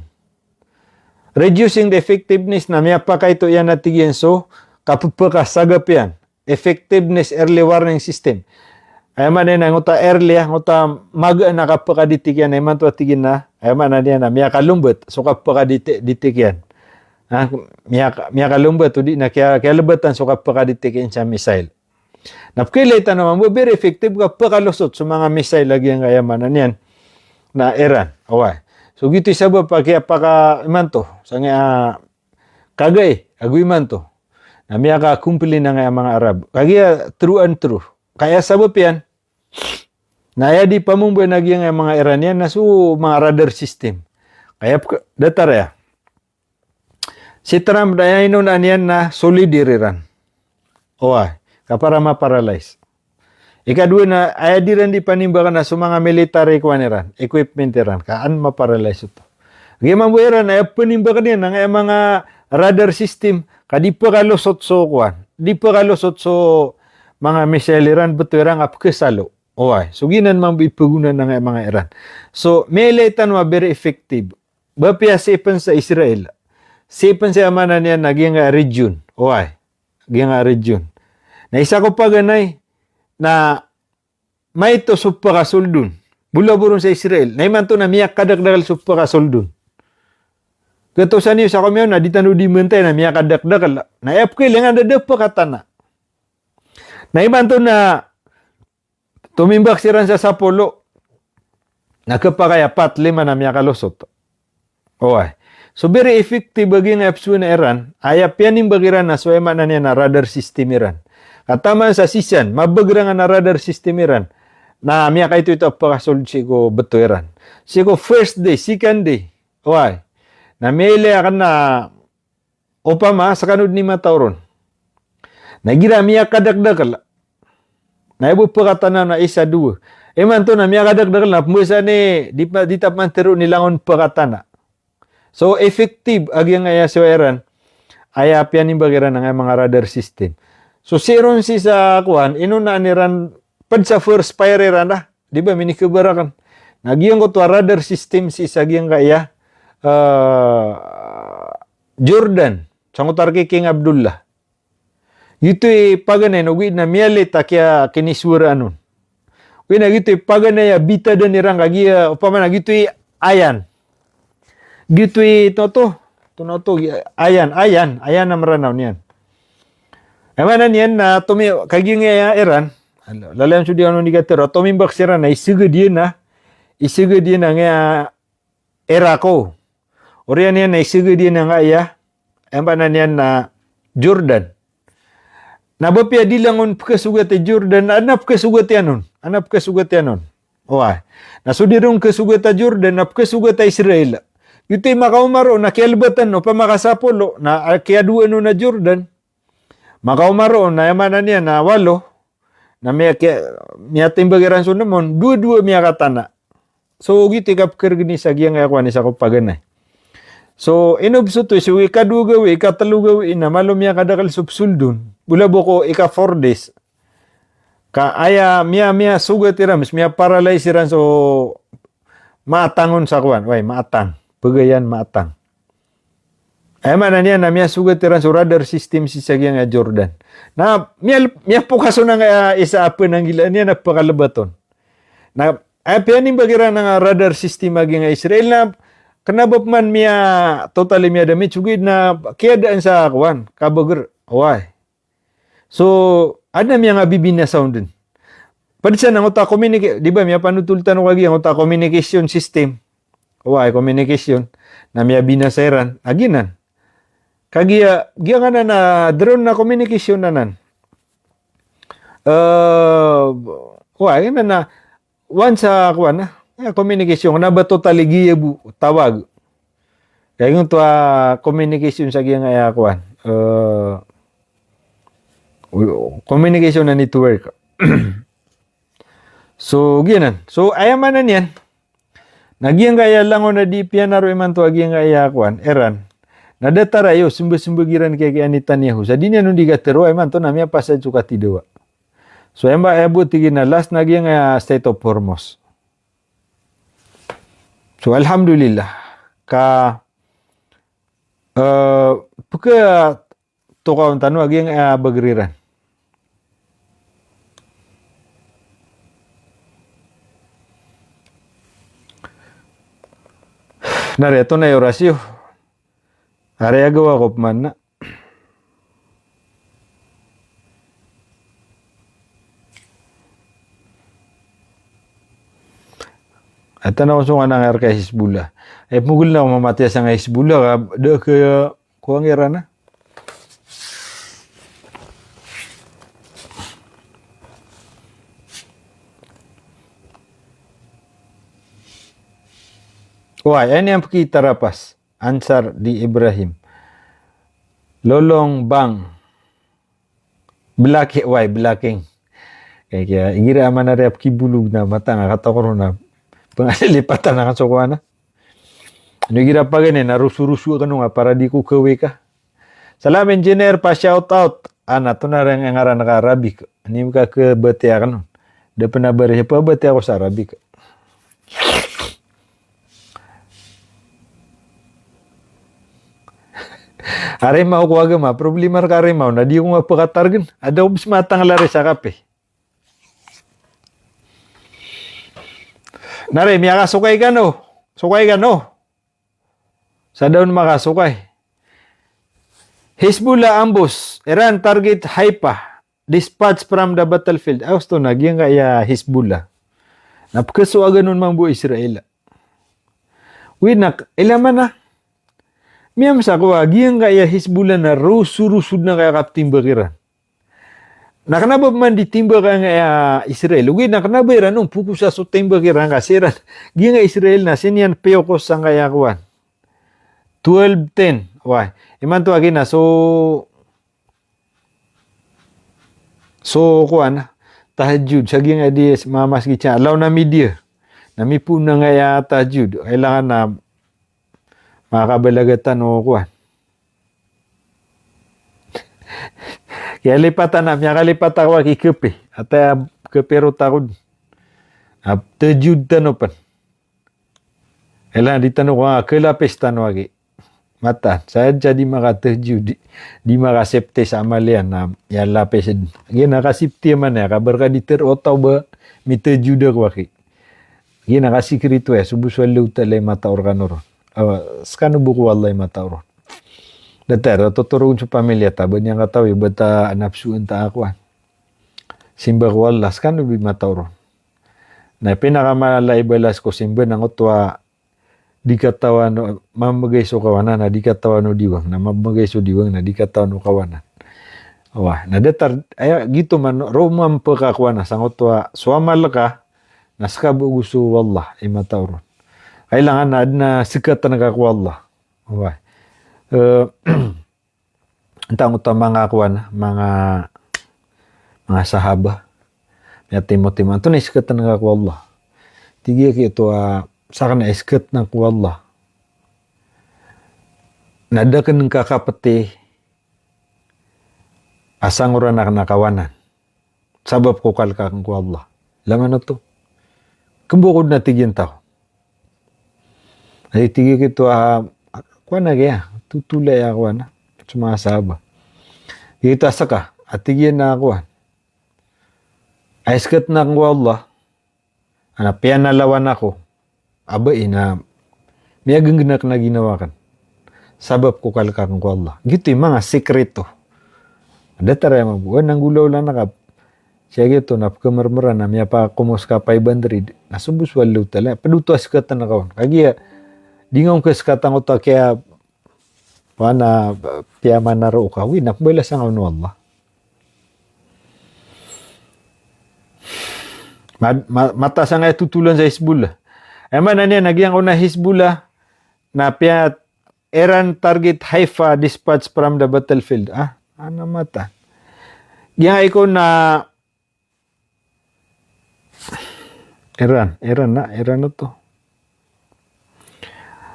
Reducing the effectiveness na miya pa kay to yan natigyan so kapupaka sagap yan. Effectiveness early warning system. Ay man na nguta early nguta mag nakapakaditikyan ay man to tigin na ay man na niya na miya kalumbot so kapakaditikyan. Miya kalumbot di na kaya lebatan so kapakaditikyan sa missile. Napakilita naman mo, very effective ka pakalusot sa mga missile lagi ang kayamanan yan na Iran. Okay. So, gito sabab paka iman to. Sa nga kagay, agwi man to. Na miya ka kumpili na nga mga Arab. Kaya true and true. Kaya sabab yan, na di pamumboy na nga mga Iranian na so mga radar system. Kaya datar ya. Si Trump na yan yan na solid Iran. Okay. Para ma-paralyze. Ikadua na, ay di panimbakan na sa mga military kuwaniran, equipment iran, kaan ma-paralyze ito. Gimang buwiran, ay panimbakan yan, ang mga radar system, di pa kalusot so kuwan, di pa kalusot so mga missile iran, betul iran ap kesalo. Okay, so ginan mang ipagunan ng mga iran. So, militan wa very effective. Bapia sipan sa Israel. Sipan sa amanan yan, naging region. Okay, naging region. Na isa ko pa ganay na may to supakasoldun. Bula-burong sa Israel. Na iman to na miyak kadagdagal supakasoldun. Kato sa niyo sa kamyon na ditano di mentay na miyak kadagdagal. Na epke lang ada depa katana. Na iman to na tumimbak siran sa Sapolo. Na kapakaya 4-5 na miyak kalusot. Okay. So very effective bagi nga epsu na Iran. Ayap yan yung bagiran na suema na niya na radar system Iran. Katama sa sisan, mabagrangan na radar system Iran. Na miya kayo ito pakasolid ko beto Iran. Siko first day, second day. Why? Na mele akan na opama sa kanod ni matauron. Nagira miya kadagdagal. Na ibu pakatana na isa dua. Eman to na miya kadagdagal na pumusa ni di tapan tero nilangon pakatana. So effective agi nga ya sa Iran. Ay apyan ni bagiran ng mga radar system. So, siron si sa kuhan, inuna niran, pad sa first fire iran na, di ba, minikubarakan. Nagyang ko to radar system si sagyang kaya, Jordan, sangutar kay King Abdullah. Ito'y paganay, nagwid na miyalita kaya kiniswara nun. Uy na gito'y paganay, bita da nirang, kagya, upaman na gito'y ayan. Gito'y, ayan na maranaw niyan. Emanan yan na kaging Iran, lalayang sudi ano ni gatero, tumimbak sira na isiga dia na nga era ko. Orian yan na isiga dia na nga iya, emanan yan na Jordan. Nabapya di langon pagkasugat Jordan, anap kasugat yan nun. Okay. Nasudirong kasugat Jordan, napkasugat Israel. Ito'y makaumaro, nakialbatan, no, pamakasapolo, na kiaduan na Jordan. Makaumaro na yamanan niya na 8 na miya timbagiran so namon dua miya katana. So giti kapker gini sa giyang akwan isa ko paganay. So inubso to so ikadu gawi ikatalo gawi na malo miya kadakal subsuldun. Bulabo ko ika 4 days. Ka aya miya sugat iramis miya paralyze iran so maatangon sa kwan. Way maatang. Pagayan maatang. Ay man niya na miya sugat tiran so radar system si sagyang Jordan. Na miya po kaso ng isa apa ng gila niya na pakalabaton. Na ay pianing bagiran ng radar system aging Israel na kanabap man miya totally miya damit sugid na kiyadaan sa kwan kabager. Why? So ada miya nga bibina sound din. Padsa nang uta communicate, di ba miya panutultan ko agi ang uta communication system. Why communication na miya binasairan aginan. Kagiya nga na drone na communication na nan. Why na once sa kuan na communication na ba totally giya bu tawag. Kaya yung to communication sa giya nga kuan. Communication na network. So ginan. So ayaman na niyan. Nagyang kaya lang na di pianaro iman to agiyang kaya kuan Iran. Nadatarayo sumba-sumbagiran kay Netanyahu. Sa dinya nun di gatero ay man to namya pasad suka tidawa. So emba ebu tigi na last nagi nga state of Hormuz. So alhamdulillah ka peke tokaw tanu agi nga bagriran. Nareto na orasyo. Area gawa ko man na. At tanong ko nga nga kay Hezbollah. Mugul na mamatay sa nga Hezbollah. De ke kuang era na. Wah, ini yang kita rapas. Ansar di Ibrahim. Lolong bang. Belaking. Kaya ingira aman na rep kibulug na mata nga katakoro na pangalilipatan na kasukwa na. Ano gira pa ganyan, narusu-rusu ka nga para di ko kawe ka. Salam engineer pa shout out. Ana to na rin ang ngaran na Arabic. Ani ka ke bete ka nun. Da pernah beri pa bete ako sa Arabic. Harimau ko agama, problema ka harimau na di ko mapakatargan. Ada ubis matang lari sa kape. Nare, miya ka sukay ka no? Sukay ka no? Sa daon makasukay. Hezbollah ambush, Iran target Haifa, dispatch from the battlefield. Awas to nagyang kaya Hezbollah. Napakaso aganon mang bu Israel. Winak, ilaman na. Miyam sa kuwa, giyang kaya Hezbollah na rusud na kaya kaptimba kiran. Nakanaba man ditimba kaya Israel. Ugi nakanaba iran nung puku sa timba kiran kasi iran. Giyang Israel na sinyan peyokos sang kaya kuwan. 12-10. Why? Iman to agin na. So kuwan, tahajud. Sa giyang adi mamas gitsa. Alaw na media. Namipun na kaya tahajud. Kailangan na makabalagatan o kuwan. Kaya lipatan na, miya kalipatan ko kikepe. At kepero takod. Tejud tanopan. Kailangan ditano ko nga, kelapis tano agi. Mata, saya jadi makatejud. Di makasepte sa amalian na yan lapis. Gina nakasipti man ya, kabar ka diter otaw ba, mitejuda ko aki. Gina nakasikritu ya, subuswal talay mata organoro. Skano buku wallahi matauro. Datar tuturun sa pamilya ta ban yang katawi bata nafsuan ta akwan. Simba ko wallah skano bi matauro. Na pinakamalay balas ko simba nang utwa dikatawan mamagay so kawanan na dikatawan no diwang na mamagay so diwang na dikatawan no kawanan. Wah, na datar ay gitu man romam pagkakwana sang utwa swamal ka naskabu gusto wallah ay matauro. Kailangan na sikat na ko Allah. Okay. Antang utama mga kuwan, mga sahaba. Ya Timothy to na sikat na ko Allah. Tigi ito saka na sikat na ko Allah. Nada ka ng kakapati asang ura na nakawanan. Sabab ko kalkakang ko Allah. Laman na to. Kembukod na tigyan tao. Ay tigi kito kuan na kaya tutulay ako na sumasaba. Dito saka at tigyan na ako. Aiskat na ko Allah. Ana pianalawan ako. Aba ina may gangganak na ginawa kan. Sabab ko kalakang ko Allah. Gitu yung mga sekreto. Ada taray mabuhan ng gulaw lang nakap. Siya gitu napakamarmara na miya pa kumos ka 500. Nasubos walaw tala. Paduto askat na kawan. Kaya di nga katang uta kaya pana piyaman na ro ka winak bala sa ngano Allah. Mata sa nga tutulan sa Hezbollah. Eman na niya nagyang una Hezbollah na piya Iran target Haifa dispatch from the battlefield. Ano mata? Yang iko na Iran na to.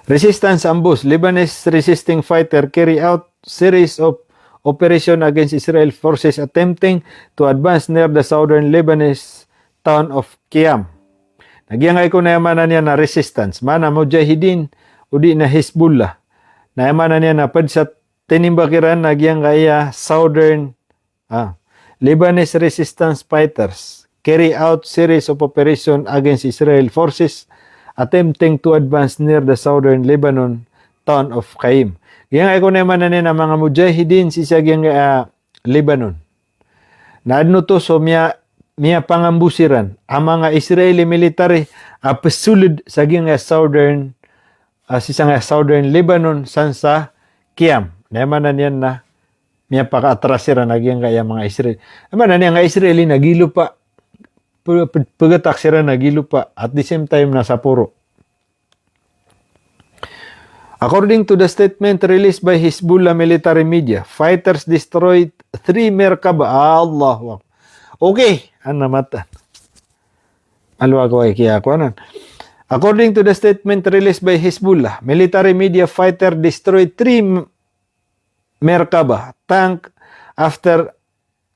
Resistance ambush. Lebanese resisting fighter carry out series of operation against Israel forces attempting to advance near the southern Lebanese town of Qiyam. Nagyangay ko na yamanan niya na resistance. Mana mujahidin o di na Hezbollah. Na yamanan niya na pad sa tinimbakiran nagyang kaya southern Lebanese resistance fighters carry out series of operation against Israel forces attempting to advance near the southern Lebanon town of Qiyam. Yang ako naman na mga mujahidin si sagyang Lebanon. Naadno to so miya pangambusiran ang mga Israeli military pasulod sagyang southern southern Lebanon sa Qiyam. Naman na niyan na miya paka-atrasira nagyang kaya mga Israeli. Naman na niya nga Israeli nagilo pa pagatak sira nagilo pa at the same time nasa puro. According to the statement released by Hezbollah military media, fighters destroyed 3 Merkaba. Allah. Okay, mata. Alwa ko ay kaya ko nan. According to the statement released by Hezbollah, military media fighter destroyed 3 Merkaba tank after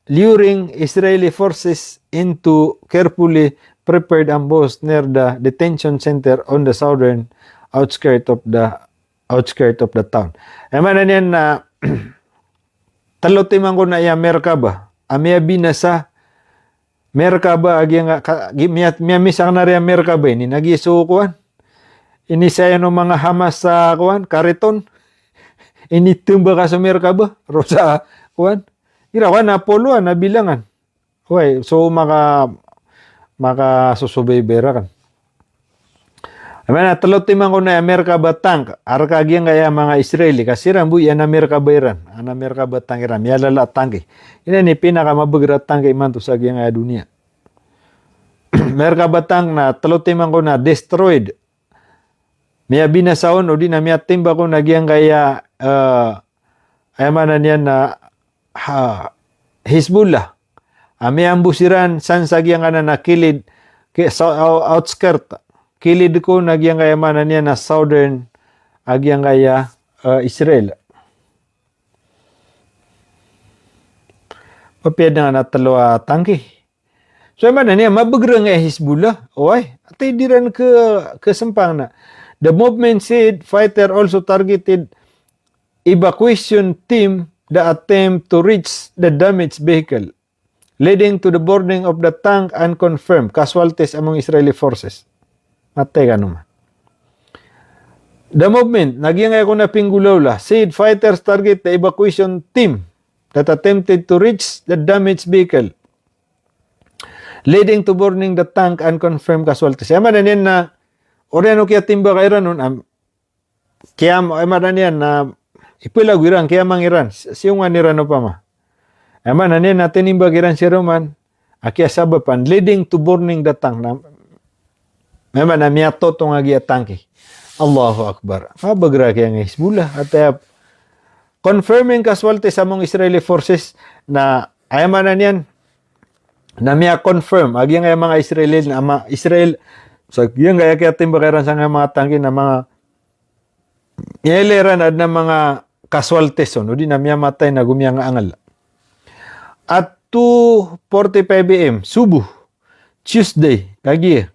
luring Israeli forces into carefully prepared ambush near the detention center on the southern outskirt of the town. Eman na niyan na talotiman ko na iya Merkaba. Amia binasa Merkaba agyang miya misang na rin Merkaba ini nagisukuan. Ini saya no mga Hamas sa kuan Kariton. Ini tumba ka sa Merkaba rosa kuan. Irawan na poluan na bilangan. Hoy, so maka susubay-bera kan. Amana talotiman ko na Merkaba tank arkagyang kaya mga Israeli kasi rambu yan na Merkaba Iran. Ana Merkaba tank Iran. Yalala tank. Ina ni pinakamabagra tank iman to sa gyang dunia. Merkaba tank na talotiman ko na destroyed. Miya binasaon o di na miya timba ko na gyang kaya ayamanan niyan na Hezbollah. Ami ambusiran san sagyang ana nakilid outskirt. Kilid ko nagyang kaya manan niya na southern agyang kaya Israel. Papiyad na natalo tangki. So manan niya mabagrang Hezbollah. Oy, atay diran ke sempang na. The movement said fighter also targeted evacuation team that attempt to reach the damaged vehicle, leading to the boarding of the tank and confirmed casualties among Israeli forces. Matay ka naman. The movement, nagyang ako na pinggulaw said fighters target the evacuation team that attempted to reach the damaged vehicle, leading to boarding the tank and confirmed casualties. Yaman na niyan na oreno kaya timba ka Iran nun, kaya yaman na niyan na ipilag Iran, kaya mang Iran, siyungan Iran o pa ma. Yaman na niyan na tinimbag Iran si Roman, kaya sabapan, leading to boarding the tank. Yaman na miyato itong agi at tanki. Allahu Akbar. Mabagra kaya ng Hezbollah. At confirming casualties among Israeli forces na ayaman na niyan na miya confirm agi nga mga Israeli na mga Israel so yung kaya timbakaran sa mga tangki na mga ileran at na mga casualties no di na miya matay na gumya nga angal. At 2:45 AM subuh Tuesday kagi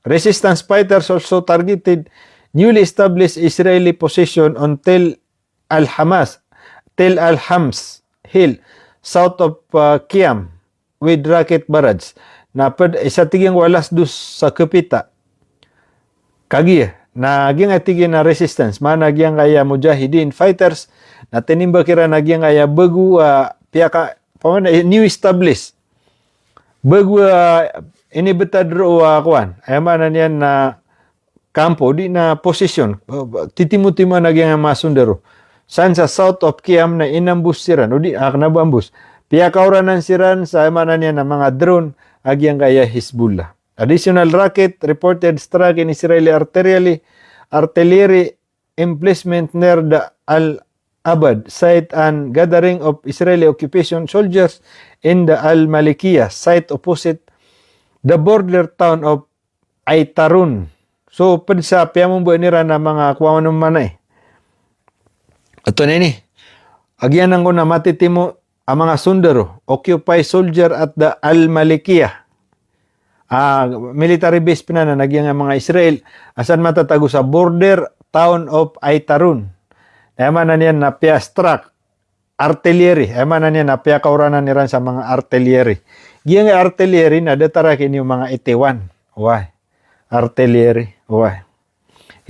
resistance fighters also targeted newly established Israeli position on Tel al-Hams Hill south of Qiyam with rocket barrage na isa tiging walas dus sa kapita kagi na gyang atigin na resistance managyang kaya mujahidin fighters na tinimba kira nagyang kaya bagu piyaka new established bagu inibetadro kuan ayaman na niyan na kampo di na position titimutima nagyang masundero san sa south of Qiyam na inambus siran o di nabambus piyakauranan siran sa ayaman na niyan na mga drone agyang kaya Hezbollah. Additional rocket reported struck in Israeli artillery emplacement near the Al-Abad site and gathering of Israeli occupation soldiers in the Al-Malikiyah site opposite the border town of Aitarun. So, padsa, piyamong buwan nira na mga kuwaman ng manay. Ito na ini. Agyan ko na matitimo ang mga sundaro, occupy soldier at the Al-Malikiyah. Military base pa na nagyang mga Israel. Asan matatago sa border town of Aitarun. Eman na niyan na piastrak, artillery. Eman na niyan na piakauranan niran sa mga artillery. Giyang artillery na datarakin yung mga itiwan. Why? Artillery. Why?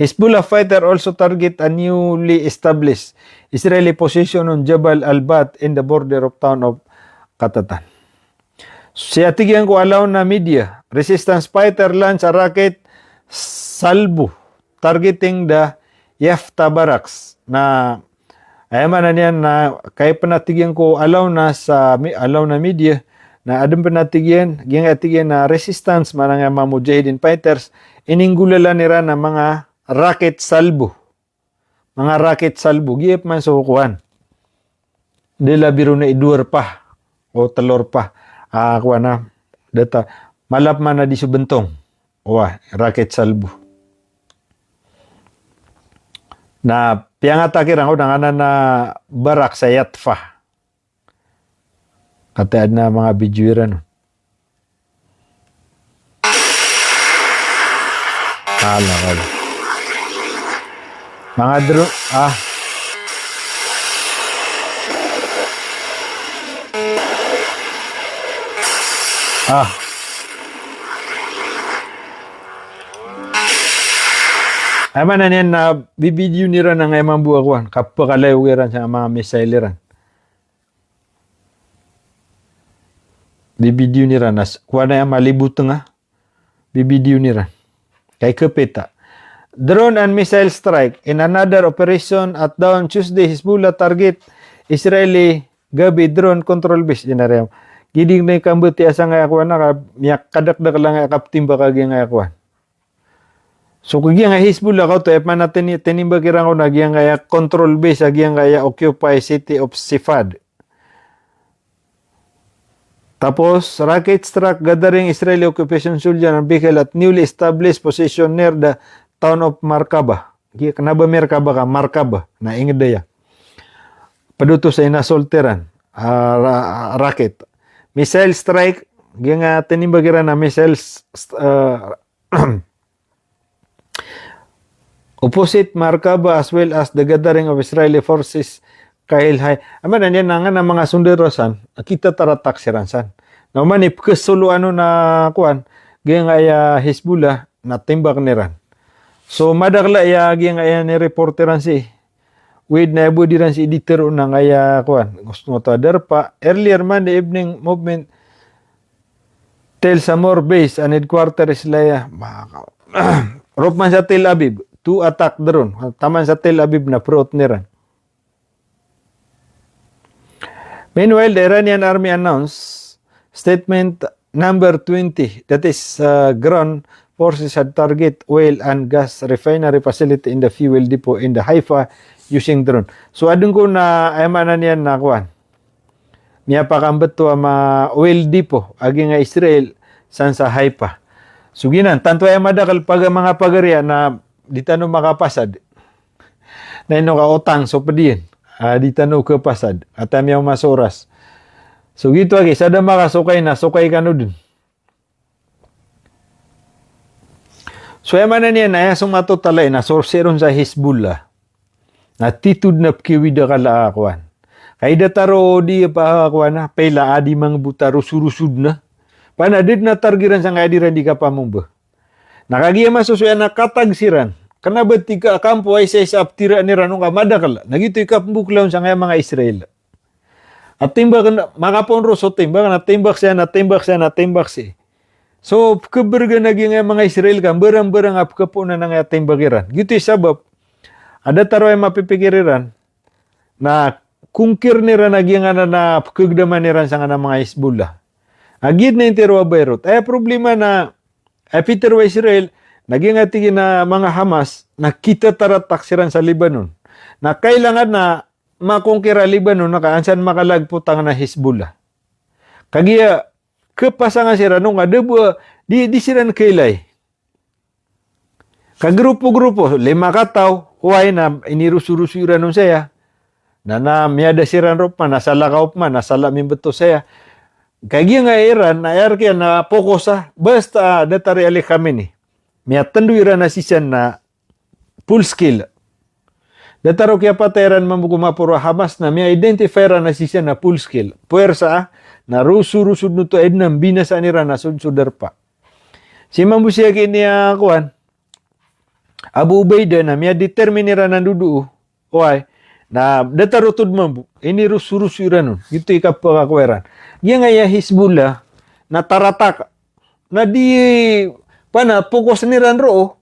Hezbollah fighter also target a newly established Israeli position on Jabal al-Bat in the border of town of Katatan. Siya tigyan ko alaw na media. Resistance fighter launch a rocket salvo targeting the Yafta barracks na ayaman na niyan na kaya panatigyan ko alaw na media na adem panatigyan na resistance manang mga mujahidin fighters ininggulala nira na mga rocket salvo. Mga rocket salvo. Giyap man sa hukuhan. Dila biro na iduar pa. O talor pa. Kuha na. Data. Malap man na di subentong. Rocket salvo. Na piangatakirang ko na barak sa Yatfa. Kataad na mga bijuiran. Kala. Mga drone, Ay man na niyan na bibidyo nira ng emang buwakwan, kapakalayo kiran sa mga missile ran. Bibidyo nira, kuha na yung malibut nga, bibidyo nira. Kay kapita. Drone and missile strike in another operation at dawn Tuesday, Hezbollah target Israeli gabi drone control base. Gidig na ikambuti asa nga akuan na, miyak kadakdak lang nga kaptimba kagi nga akuan. So kagi nga Hezbollah ko to, epa natin tinimba kirang ko na giyang kaya control base, agiyang kaya occupy city of Sifad. Tapos, rocket struck gathering Israeli occupation soldier and vehicle at newly established position near the town of Markaba. Kanaba Markaba ka? Markaba. Naingid daya. Paduto sa inasolteran. Rocket. Missile strike. Giyang tinimbagiran na missiles opposite Markaba as well as the gathering of Israeli forces kahil hay. Aman yan nga ng mga sunderosan. Kita taratak siransan. Naman ipkasulo na kuan. Giyang Hezbollah na timbak niran. So, madakla giyang ni reporteran si with na diran si editor unang kuan. Gusto mo to pa. Earlier man the evening movement Tel Samor base and headquarters laya. Ropman sa Tel Aviv. 2 attack drone. Taman sa Tel Aviv na prot niran. Meanwhile, the Iranian army announced statement number 20 that is ground forces had target oil and gas refinery facility in the fuel depot in the Haifa using drone. So adun ko na ayamanan yan na kuan. Niya pa kambat to ma oil depot agi nga Israel san sa Haifa. So ginan tanto ay madakal pag mga pagarya na di tano makapasad. Na ino ka utang so padiin. Di tano ka pasad at amyaw masoras. So gito agi sada makasukay na sukay kanu dun. So yaman na niya na yasong matutalay na sorceron sa Hezbollah na titud na pkiwida kala akuan. Kay dataro di pa akuan na pela adi mang butaro surusud na. Panadid na targiran sa ngadiran di ka pamumba. Nakagiya masusuyan na katagsiran. Kanabat tika kampo ay sa aptira ni ranong kamadakal. Nagito ikapumbuklaw sa mga Israel. At timbak na makaponro so timbak na timbak siya. So, keberga naging mga Israel kan, berang-berang ap kapuna ng ating bagiran. Gitu sabab, ada taro ay mapipikiriran na kungkir nira naging na kagdaman nira sa mga Hezbollah. Agid na intero Beirut. Ay problema na Peter wa Israel, naging atigin na mga Hamas na kita taratak siran sa Lebanon. Na kailangan na makungkira Lebanon na kaansan makalagputang na Hezbollah. Kagiya, kepasangan sira nung ada buah di siran kailay. Kagrupo-grupo, 5 kataw, huway na inirusurusuran nun saya. na miyada siran rop man, nasa lakaw man, nasa lamin beto saya. Kaya nga Iran, na kaya na fokus basta datari ali kami ni. Miyatandu Iran na siya na full skill. Dataro kaya patairan mamugumapuro Hamas na miya identify na siya na full skill. Puwersa na rusud nuto ednam binasa ni Iran na sudsudar pa. Si mambusiya kini kuan Abu Ubaidah na miya determine Iran na dudu. Oy, na dataro tud mambu. Ini rusu Iran nun. Gitu ikapakakueran. Yang ngaya Hizbullah na taratak na di pana fokus ni Iran ro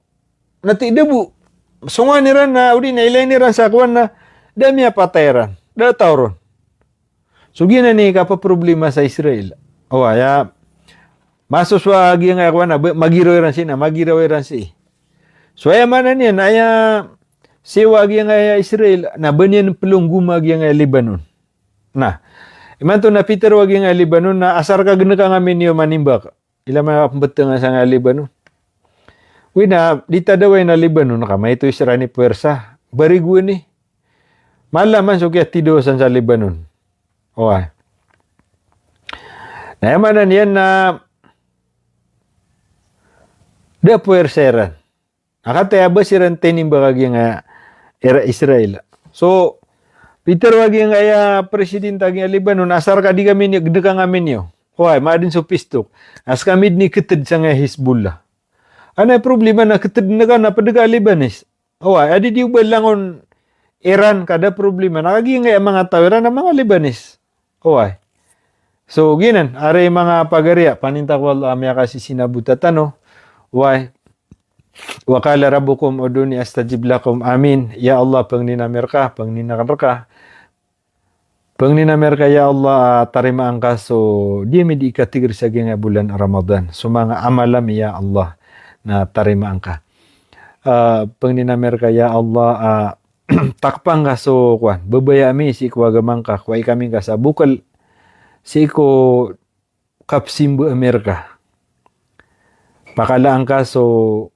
na ti debu. Sunga ni Iran na udi na ilay ni Iran sa kuan na dami patairan. Da tauron. So gina ni kapa problema sa Israel. Oh ya maso swa gi nga kuan na magiro Iran magiro Iran si. So ay mana ni na ya sewa gi nga Israel na banyan pelungguma gi nga Lebanon. Nah, iman to na Peter wag nga Lebanon na asar ka gena ka ngamin yo manimbak. Ila mga pambeteng sa nga Lebanon. Wina dita daway na Lebanon ka may ito Israel ni puwersa. Barigo ni. Malaman so kaya tidosan sa Lebanon. Oy. Na yamanan yan na da puwersa Iran. Nakataya ba siran tenimbak nga era Israel. So Peter wagi nga ya presidenta nga Lebanon asar ka di kami ni gdeka ngamin yo. Hoy, maadin so pistok. As kami ni keted sa nga Hizbullah. Ano problema na keted na ka na padega Lebanese. Hoy, adi di ubalangon Iran kada problema. Nakagi nga mga tawiran na mga Lebanese. Hoy. So ginan are mga pagariya paninta ko Allah amya kasi sinabutatan no. Hoy. Wa qala rabbukum uduni astajib lakum amin. Ya Allah pangninamer ka, Pangninamer ka ya Allah tarima angka so di mi di kategori sa nga bulan Ramadan. So mga amalam ya Allah na tarima angka. Pangninamer ka ya Allah takpang ka so kuan. Babaya mi si kuwagamang ka. Kuwai kami ka sa bukal si ko kapsimbo Amerika. Pakalaan ka so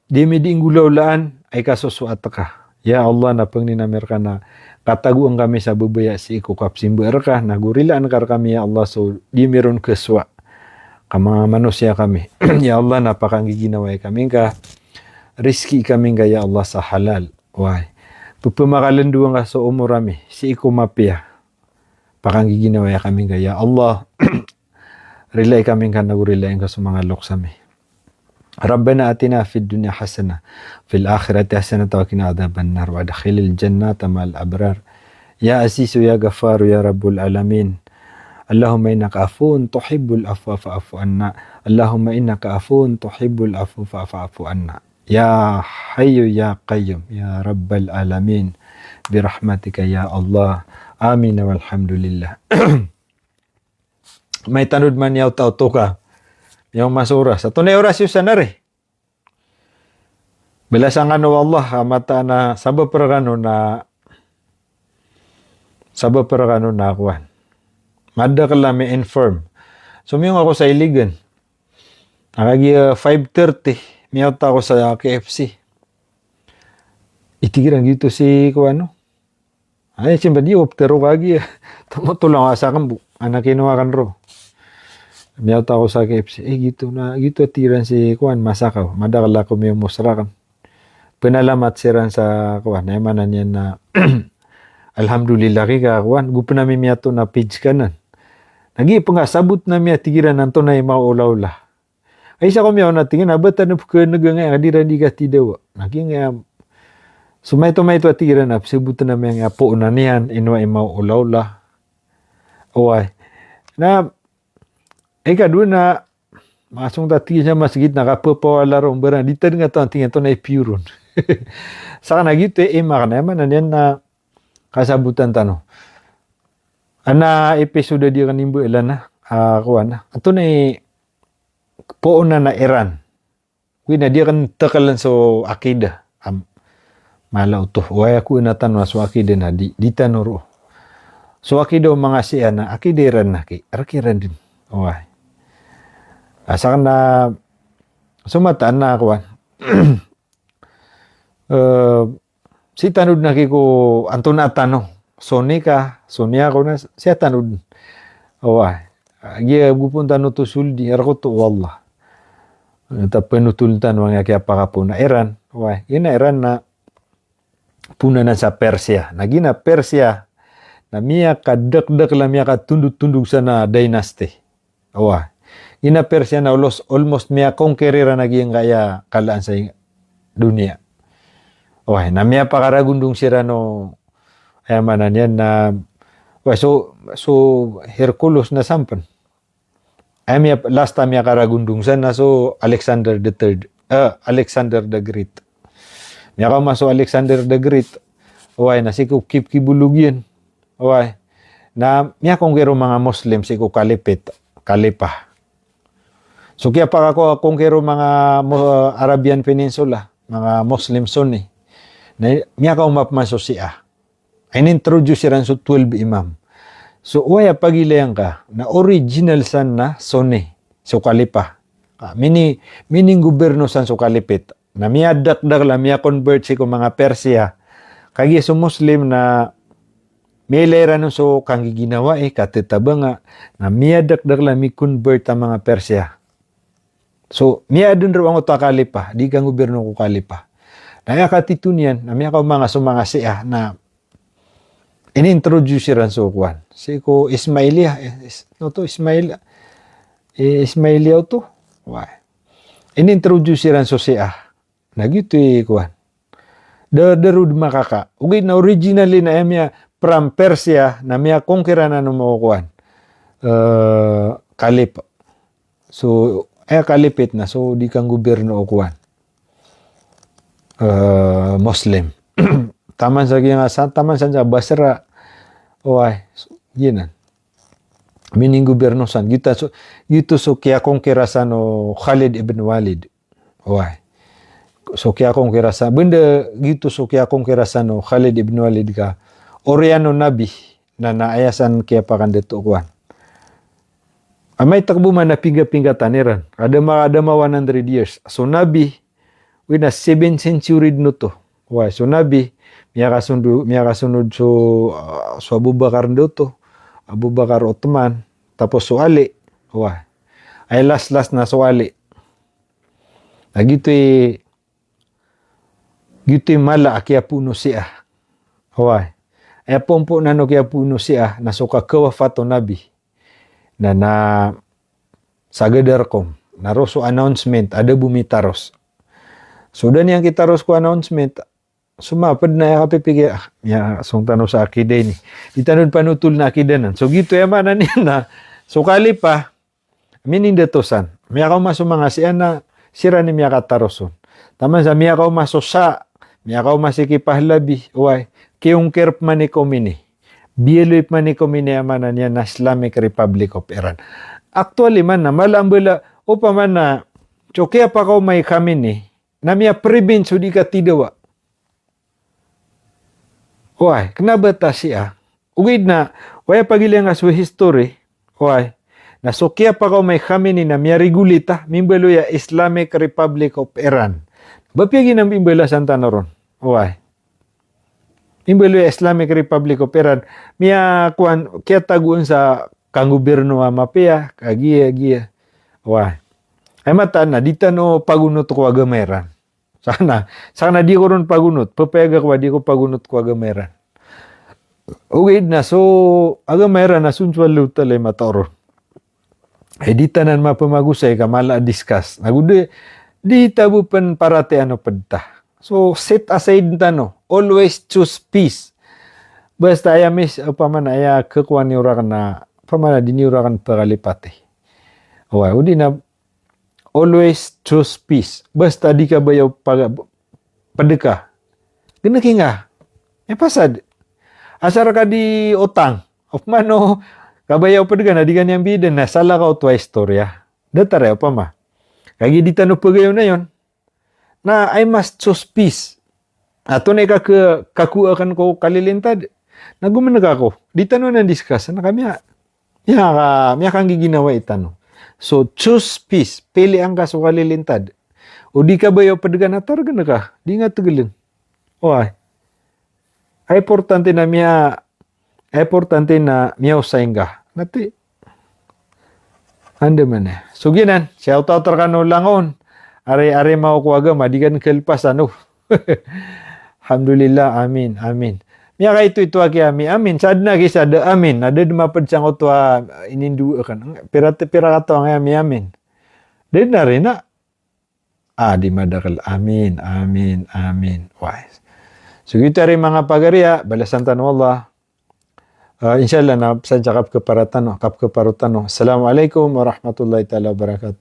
di mi di inggulaulaan ay kasusuat ka. Ya Allah na pangninamer ka na kataguan kami sa bubaya si iku kapsimbo ka na gurilaan kar kami ya Allah so di meron keswa ka mga manusia kami. Ya Allah napakanggiginaway kami ka rizki kami ka ya Allah sa halal. Why? Pupumakalanduan ka sa umurami si iku mapia. Pakanggiginaway kami ka ya Allah. Relay kami ka nagurilayan ka sa mga loksami. ربنا آتنا في الدنيا حسنة في الآخرة حسنة وقنا عذاب النار وادخل الجنة مع الأبرار يا عزيز يا غفار يا رب العالمين اللهم إنك عفو تحب العفو فاعف عنا اللهم إنك عفو تحب العفو فاعف عنا يا حي يا قيوم يا رب العالمين برحمتك يا الله آمين والحمد لله may tanud man yaw tauto ka yung masuras. At tunay oras yung sanari. Bilasang ano Allah, mata na sabab peragano na akuan. Mada ka lang may infirm. Sumiyong ako sa Iligan. Nakagi 5:30. Miyauta ako sa KFC. Itigiran gitu si kuano. Ay, siyempre di optero kagi. Tumutulang asa kan bu. Anak kinuha kan ro. Miyauta ako sa KFC. Gitu tiran si kuan masakaw. Madakala ko may musrakan. Penalamat siran sa kuan. Naimanan yan na alhamdulillah kika kuan. Gupo namin miyato na page kanan. Nagi pa nga sabot na miya tigiran nanto na yung maulaula. Ay sa ko miyaw na tingin. Abatan na po ka nagangay. Adira di ka tidawa. Nagi nga sumay-tumay-to tigiran na. Sibutan na miya nga po na niyan. Inwa yung maulaula. Uway. Na kadua na masung tati siya masgit nakapapawala rong barang. Dito nga to ang tingin to na ipiuron. Saka na gitu makanayaman na yan na kasabutan tano. Ana episode di kanimbo ilan na. Kuwan na. Ato na poon na Iran. Wina di kan tekalan so akida. Malaw to. Waya ko na tanwa so akida na di tanuro. So akida mga siya na akida Iran na ki. Arakiran din. Why? Asa na sumataan na ako. si tanud na kiko anto na tano. Soni ka, soni ako na siya tanud. Away. Agi gupunta no to suldi, ko to wallah. Ta penutultan mga kaya pa po na Iran. Away. Ina Iran na puna na sa Persia. Nagina Persia na miya kadek-dek la miya tunduk-tunduk sana dynasty. Away. Ina Persia na almost miya conquerira naging kaya kalaan sa dunia. Away. Na miya pakaragundong sira no ayamanan yan na so Hercules na sampan. Ay last time ya karagundung sana so Alexander the Third, Alexander the Great. Miya ka maso Alexander the Great. Away na siku kibulugyan. Away. Na miya kong kero mga Muslim siku kalipah. So kaya pa ako kung kero mga Arabian Peninsula, mga Muslim Sunni. Na miya ka umapmaso siya. In-introduce siya so 12 imam. So, waya pagilayang ka na original san na Sunni, so kalipah. Meaning gobyerno san so kalipit. Na miya dakdak la, miya convert si ko mga Persia. Kagi so Muslim na may lera no so kang ginawa katitaba nga na miya dakdak la mi convert ang mga Persia. So, miya dun rin ang kalipah, di kang gobyerno ko kalipah. Naya katitunian, na miya ka mga sumanga siya na in-introduce ran so kuan. Si ko Ismailia, no to Ismailia to. Why? In-introduce ran so siya. Nagito kuan. Darud makaka. Ugid na originally na emya from Persia na miya conquer na no mo kuan. Kalip. So kalipit na so di kang gobyerno o kuan. Muslim. Taman sa Basra. Oay, yinan. Mining gobyerno san. Gito so kaya kong kirasan o Khalid ibn Walid. Oay. So kaya kong kirasan. Benda gito so kaya kong kirasan o Khalid ibn Walid ka. Oriano Nabi na naayasan kaya pa kan dito kuan. Amay takbo man na pinga-pinga taniran. Ada 100 years. So Nabi, wina 7th century no to. Oay, so Nabi, miya kasunod so Abu Bakar to, Abu Bakar Uthman, tapos so Ali. Wah. Ay last na so Ali. Gito'y mala kaya puno siya. Wah. Ay pompo na no kaya puno siya na so kakawafato Nabi. Na sagadarkom. Naroso announcement, ada bumitaros. So dan yang kita ros ko announcement, sumapad na kapipigay, song tanong sa akida ni. Itanod panutul na akidanan. So gito yaman na niya na, so kalipah, meaning detosan. Miya ka masumanga siya na, sira ni miya kataroson. Taman sa miya ka masosa, miya ka masikipahlabi, uway, kiyong kerp manikomini. Bieloip manikomini yaman na niya na Islamic Republic of Iran. Actually man na, malambala, upa man na, so kaya pa ka may kami ni, na miya province di ka tidawa. Why? Kenapa ta siya? Ugid na, waya pagilang aswa history, why? Na so kaya pa ka may kami ni na miya regulita, mimbalo ya Islamic Republic of Iran. Bapyagi ng mimbala santa naron. Why? Mimbalo ya Islamic Republic of Iran, miya kuan, kaya taguan sa kang gobyerno mapia, kagiya. Why? Ay mata na, dita no pagunot ko agameran. Sana di ko ron pagunot. Papayag ako, di ko pagunot ko agameran. Okay na, so agameran na sunsual lutalay mataoron. Ay di tanan mapamagusay ka, mala discuss. Nagude, di tabupan parate ano padta. So set aside tano, always choose peace. Basta aya mis, paman aya kakuan ni urakan na, paman di ni urakan pagalipate. Okay, udi na, always choose peace. Basta di ka bayaw padeka. Ganaki nga. Pasad. Asar ka di utang. Of mano, kabayaw padeka na di ka niyang biden na sala ka o twa istorya. Datare pa ma. Kagi di tanong pagayaw na yon. Na I must choose peace. Ato na kakuakan ko kalilintad. Nagumanag ako. Di tanong na discuss. Na kami miya kang giginawa itanong. So, choose peace. Pili ang kaso kalilintad. O di ka ba yung padagan na targa na ka? Di nga tagalin. O ay. Ay importante na miya usayngga. Nati, anda man eh. Suginan, shout out kanu langon. Are makukuwaga, madigan kelpasan. Alhamdulillah, amin, amin. Miya ka ito aki amin. Sad na kisada, amin. Ada dumapad siyang utwa inindu kan. Pira kato ang amin. Din na rin na. Di madakal. Amin, amin, amin. Wise. So, ito rin mga pagariya, balasan tanong Allah. Inshallah, na sa kap keparatan. Assalamualaikum warahmatullahi taala wabarakatuh.